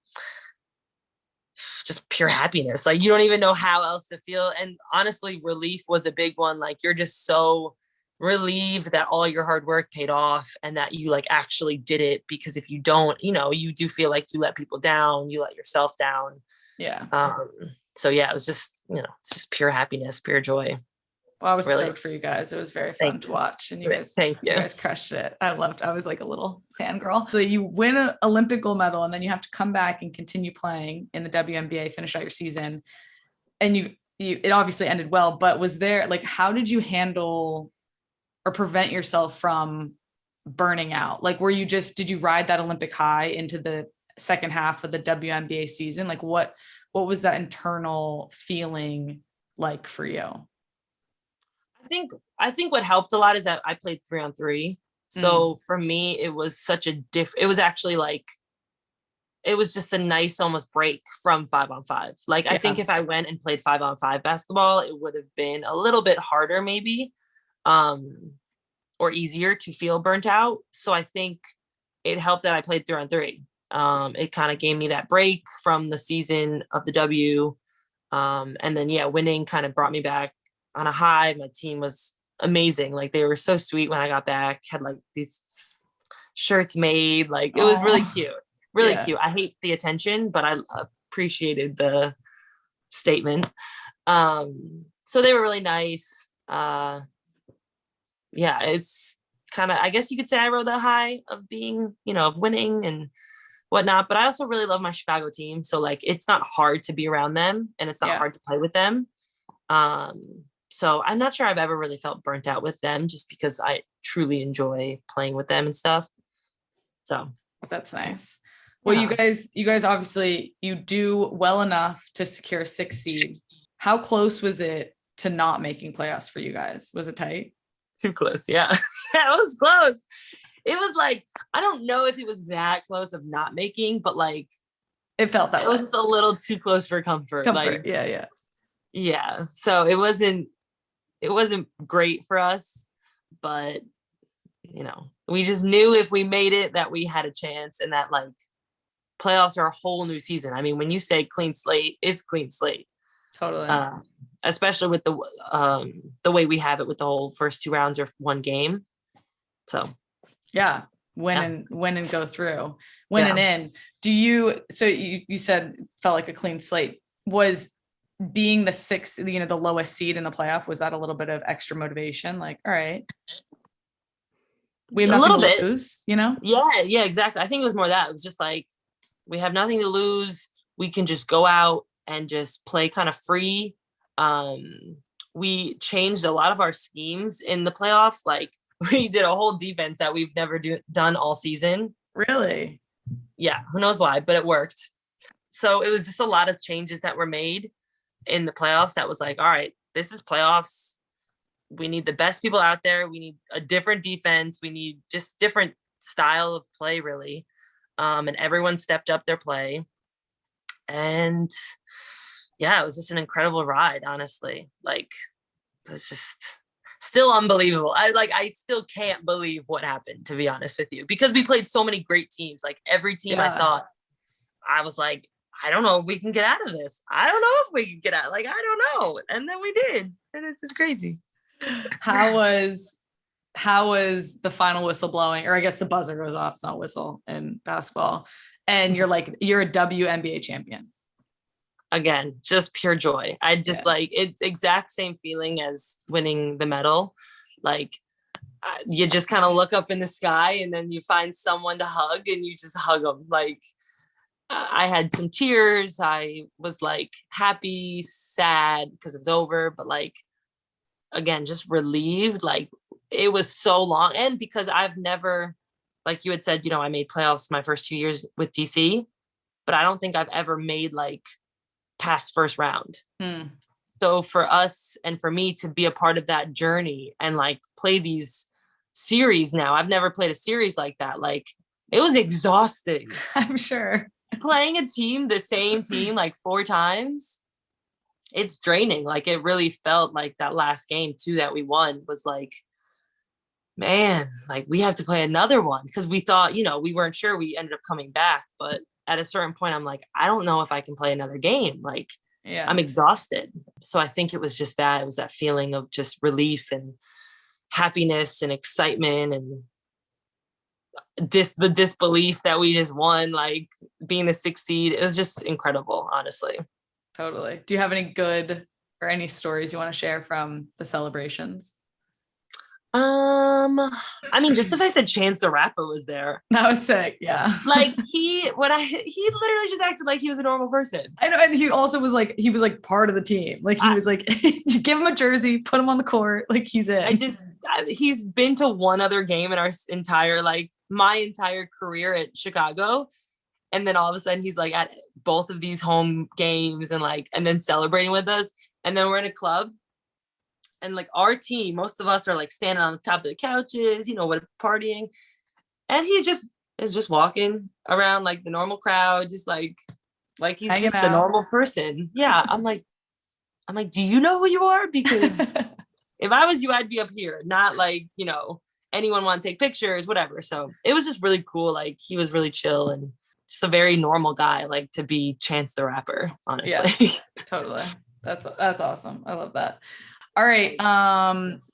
just pure happiness. Like, you don't even know how else to feel. And honestly, relief was a big one. Like, you're just so relieved that all your hard work paid off and that you like actually did it, because if you don't, you do feel like you let people down, you let yourself down. Yeah. So yeah, it was just, it's just pure happiness, pure joy. Well, I was stoked for you guys. It was very fun to watch, and you guys crushed it. I was like a little fangirl. So you win an Olympic gold medal, and then you have to come back and continue playing in the WNBA, finish out your season. And it obviously ended well, but was there, like, how did you handle or prevent yourself from burning out? Like, did you ride that Olympic high into the second half of the WNBA season? Like, what was that internal feeling like for you? I think what helped a lot is that I played 3-on-3. So for me, it was it was actually like, it was just a nice almost break from 5-on-5. Like, I think if I went and played 5-on-5 basketball, it would have been a little bit harder maybe, or easier to feel burnt out. So I think it helped that I played 3-on-3. It kind of gave me that break from the season of the W. And then, winning kind of brought me back on a high. My team was amazing. Like, they were so sweet when I got back, had like these shirts made, like it was really cute, cute. I hate the attention, but I appreciated the statement. So they were really nice. It's kind of, I guess you could say I rode the high of being, of winning and whatnot, but I also really love my Chicago team. So like, it's not hard to be around them, and it's not hard to play with them. So I'm not sure I've ever really felt burnt out with them, just because I truly enjoy playing with them and stuff. So that's nice. Well, you guys obviously, you do well enough to secure a 6 seed. How close was it to not making playoffs for you guys? Was it tight? Too close. Yeah. It was close. It was like, I don't know if it was that close of not making, but like, it felt that it was just a little too close for comfort. Like, yeah. So it wasn't great for us, but we just knew if we made it that we had a chance, and that like playoffs are a whole new season. I mean, when you say clean slate, it's clean slate. Totally. Especially with the way we have it with the whole first 2 rounds or 1 game. So yeah, win and go through, and in. You said felt like a clean slate. Was being the 6th, the lowest seed in the playoff, was that a little bit of extra motivation? Like, all right, we have nothing to lose, Yeah, exactly. I think it was more that. It was just like, we have nothing to lose. We can just go out and just play kind of free. We changed a lot of our schemes in the playoffs. Like, we did a whole defense that we've never done all season. Really? Yeah. Who knows why, but it worked. So it was just a lot of changes that were made in the playoffs that was like, all right, this is playoffs. We need the best people out there. We need a different defense. We need just different style of play, really. And everyone stepped up their play. And it was just an incredible ride, honestly. Like, it's just still unbelievable. I still can't believe what happened, to be honest with you, because we played so many great teams. Like, every team I thought, I was like, I don't know if we can get out of this. I don't know if we can get out. Like, I don't know. And then we did. And it's just crazy. How was the final whistle blowing? Or I guess the buzzer goes off. It's not a whistle in basketball. And you're a WNBA champion. Again, just pure joy. I just like, it's exact same feeling as winning the medal. Like, you just kind of look up in the sky, and then you find someone to hug, and you just hug them. Like, I had some tears. I was like happy, sad because it was over, but like, again, just relieved. Like, it was so long. And because I've never, like you had said, I made playoffs my first 2 years with DC, but I don't think I've ever made like past first round. So for us and for me to be a part of that journey and like play these series now, I've never played a series like that. Like, it was exhausting. I'm sure. Playing the same team like 4 times, it's draining. Like, it really felt like that last game too that we won was like, man, like, we have to play another one, because we thought, we weren't sure. We ended up coming back, but at a certain point, I'm like, I don't know if I can play another game. Like, Yeah. I'm exhausted. So I think it was just that. It was that feeling of just relief and happiness and excitement and the disbelief that we just won, like being the 6th seed. It was just incredible, honestly. Totally. Do you have any good or any stories you want to share from the celebrations? I mean, just the fact that Chance the Rapper was there. That was sick. Yeah. Like he literally just acted like he was a normal person. I know. And he also was like, part of the team. Like he was like, give him a jersey, put him on the court. Like he's in. He's been to one other game in our entire, like my entire career at Chicago. And then all of a sudden he's like at both of these home games and then celebrating with us. And then we're in a club. And like our team, most of us are like standing on the top of the couches, partying. And he is just walking around like the normal crowd, just like he's hanging just out. A normal person. Yeah. I'm like, do you know who you are? Because if I was you, I'd be up here, not like, anyone want to take pictures, whatever. So it was just really cool. Like he was really chill and just a very normal guy, like to be Chance the Rapper, honestly. Yeah, totally. That's awesome. I love that. All right.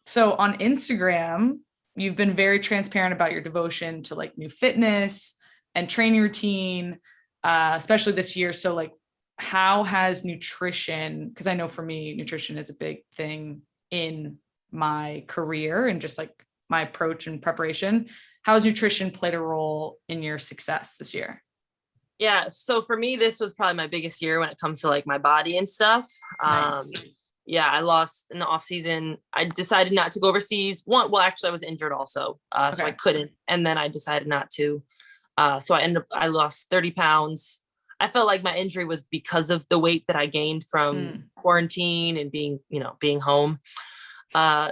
So on Instagram, you've been very transparent about your devotion to like new fitness and training routine, especially this year. So like, how has nutrition, because I know for me, nutrition is a big thing in my career and just like my approach and preparation. How has nutrition played a role in your success this year? Yeah. So for me, this was probably my biggest year when it comes to like my body and stuff. Nice. Yeah, I lost in the off season. I decided not to go overseas. Actually I was injured also. So I couldn't. And then I decided not to. So I lost 30 pounds. I felt like my injury was because of the weight that I gained from quarantine and being home.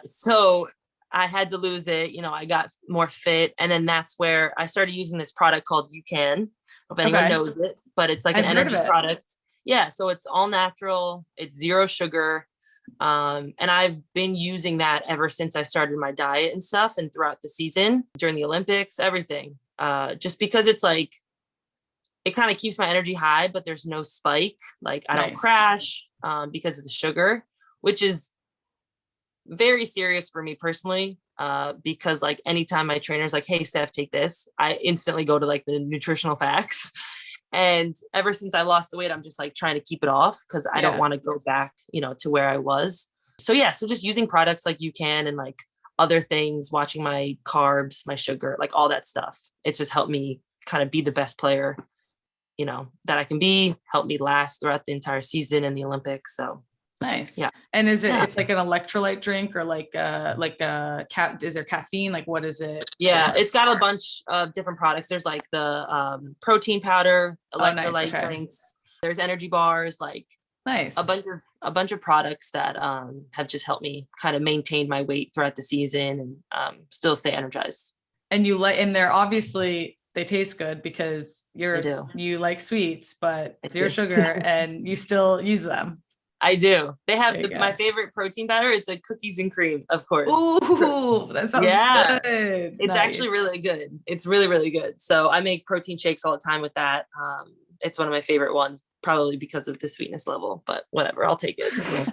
So I had to lose it. I got more fit. And then that's where I started using this product called UConn. If anyone knows it, but it's like an energy product. Yeah. So it's all natural. It's 0 sugar. And I've been using that ever since I started my diet and stuff and throughout the season, during the Olympics, everything. Just because it's like, it kind of keeps my energy high, but there's no spike. Like I don't crash because of the sugar, which is very serious for me personally. Because like anytime my trainer's like, hey, Steph, take this, I instantly go to like the nutritional facts. And ever since I lost the weight, I'm just like trying to keep it off because I don't want to go back, to where I was. So yeah, so just using products like UConn and like other things, watching my carbs, my sugar, like all that stuff. It's just helped me kind of be the best player, that I can be, help me last throughout the entire season in the Olympics. So nice. Yeah. And is it, it's like an electrolyte drink or is there caffeine? Like, what is it? Yeah. It's got a bunch of different products. There's like the protein powder, electrolyte drinks. There's energy bars, like nice. A bunch of products that have just helped me kind of maintain my weight throughout the season and still stay energized. And they're obviously, they taste good because you like sweets, but 0 sugar and you still use them. I do. They have my favorite protein powder. It's like cookies and cream, of course. Ooh, that sounds good. It's actually really good. It's really, really good. So I make protein shakes all the time with that. It's one of my favorite ones, probably because of the sweetness level, but whatever, I'll take it.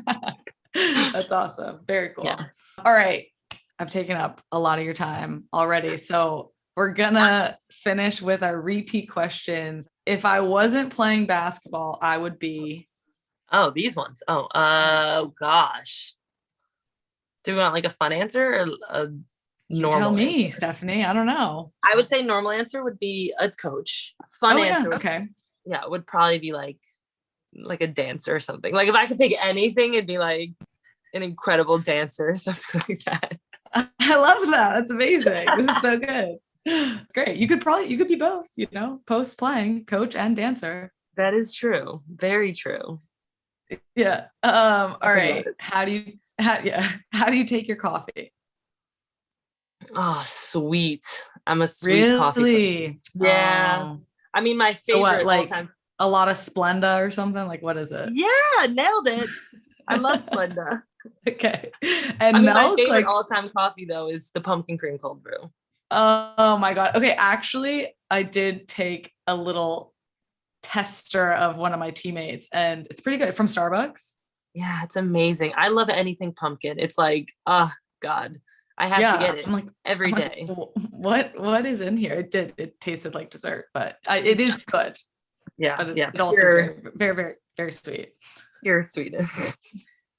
That's awesome. Very cool. Yeah. All right. I've taken up a lot of your time already. So we're gonna finish with our repeat questions. If I wasn't playing basketball, I would be... Oh, these ones. Oh, gosh. Do we want like a fun answer or a normal? Tell me, answer? Stefanie. I don't know. I would say normal answer would be a coach. Fun answer. Okay. Yeah, it would probably be like a dancer or something. Like if I could pick anything, it'd be like an incredible dancer or something like that. I love that. That's amazing. This is so good. Great. You could be both, post playing coach and dancer. That is true. Very true. Yeah. All right. How do you take your coffee? Oh, sweet. I'm a sweet coffee. Yeah. I mean, my favorite all time. A lot of Splenda or something? Like, what is it? Yeah, nailed it. I love Splenda. Okay. And my favorite all-time coffee though is the pumpkin cream cold brew. Oh my God. Okay. Actually, I did take a little tester of one of my teammates, and it's pretty good, from Starbucks. Yeah, it's amazing. I love anything pumpkin. It's like, oh God, I have to get it every day. What is in here? It tasted like dessert, but it is good. Yeah, but yeah. It also is very, very, very, very sweet. Pure sweetness.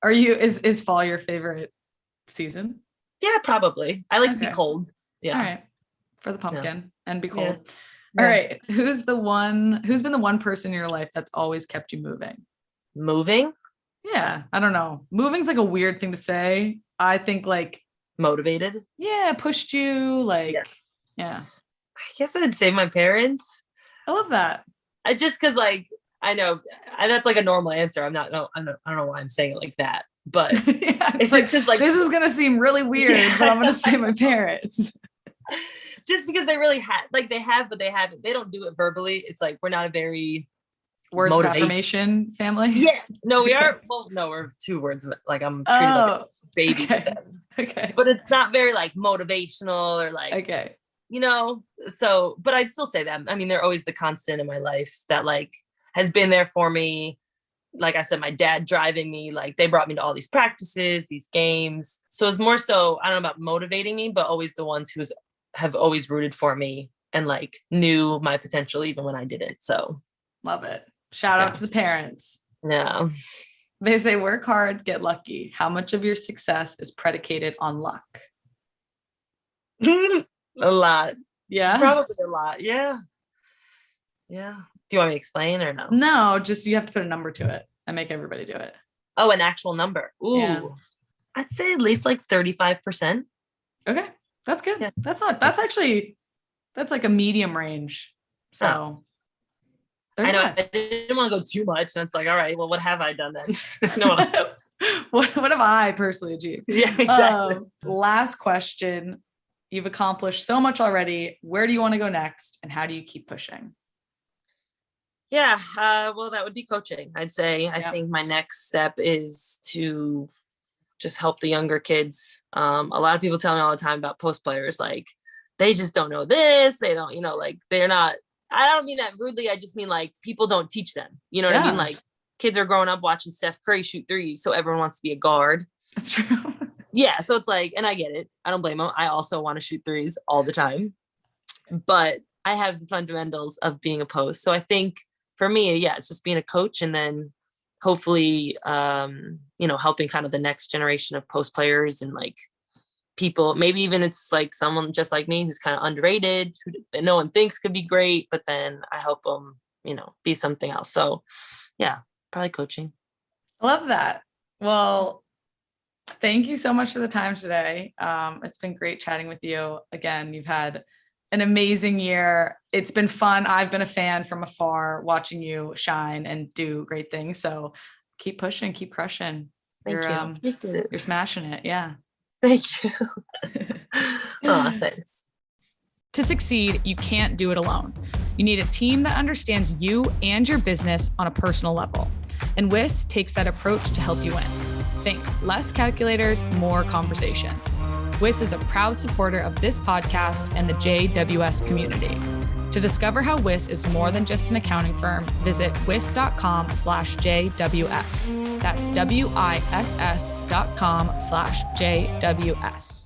Is fall your favorite season? Yeah, probably. I like to be cold. Yeah. All right. For the pumpkin and be cold. Yeah. All right. Who's been the one person in your life that's always kept you moving? Moving? Yeah. I don't know. Moving's like a weird thing to say. I think like motivated. Yeah. Pushed you yeah. I guess I'd say my parents. I love that. I just cause like, I know that's like a normal answer. I don't know why I'm saying it like that, but yeah, it's like, cause like, this is going to seem really weird, but I'm going to say my parents. Just because they really they have, but they haven't. They don't do it verbally. It's like, we're not a very words of affirmation family. Yeah. No, we are. Well, no, we're 2 words. Like I'm treated like a baby with them. Okay. But it's not very like motivational or like, so, but I'd still say that. I mean, they're always the constant in my life that like has been there for me. Like I said, my dad driving me, like they brought me to all these practices, these games. So it's more so, I don't know about motivating me, but always the ones who have always rooted for me and like knew my potential even when I didn't. So love it. Shout out to the parents. Yeah. They say work hard, get lucky. How much of your success is predicated on luck? A lot. Yeah. Probably a lot. Yeah. Yeah. Do you want me to explain or no? No, just you have to put a number to it and make everybody do it. Oh, an actual number. Ooh. Yeah. I'd say at least like 35%. Okay. That's good. Yeah. That's like a medium range. So I know I didn't want to go too much. And it's like, all right, well, what have I done then? No. What have I personally achieved? Yeah, exactly. Last question. You've accomplished so much already. Where do you want to go next? And how do you keep pushing? Yeah, well, that would be coaching. I'd say I think my next step is to just help the younger kids. A lot of people tell me all the time about post players, like they just don't know this. They don't, like they're not, I don't mean that rudely. I just mean like people don't teach them. You know what I mean? Like kids are growing up watching Steph Curry shoot threes. So everyone wants to be a guard. That's true. Yeah. So it's like, and I get it. I don't blame them. I also want to shoot threes all the time, but I have the fundamentals of being a post. So I think for me, it's just being a coach and then hopefully, helping kind of the next generation of post players and like people, maybe even it's like someone just like me who's kind of underrated, who no one thinks could be great, but then I help them, be something else. So yeah, probably coaching. I love that. Well, thank you so much for the time today. It's been great chatting with you. Again, you've had an amazing year. It's been fun. I've been a fan from afar watching you shine and do great things. So keep pushing, keep crushing. Thank you. You're smashing it. Yeah. Thank you. Oh, thanks. To succeed, you can't do it alone. You need a team that understands you and your business on a personal level. And WIS takes that approach to help you win. Think less calculators, more conversations. WIS is a proud supporter of this podcast and the JWS community. To discover how WIS is more than just an accounting firm, visit wis.com/JWS. That's WISS.com/JWS.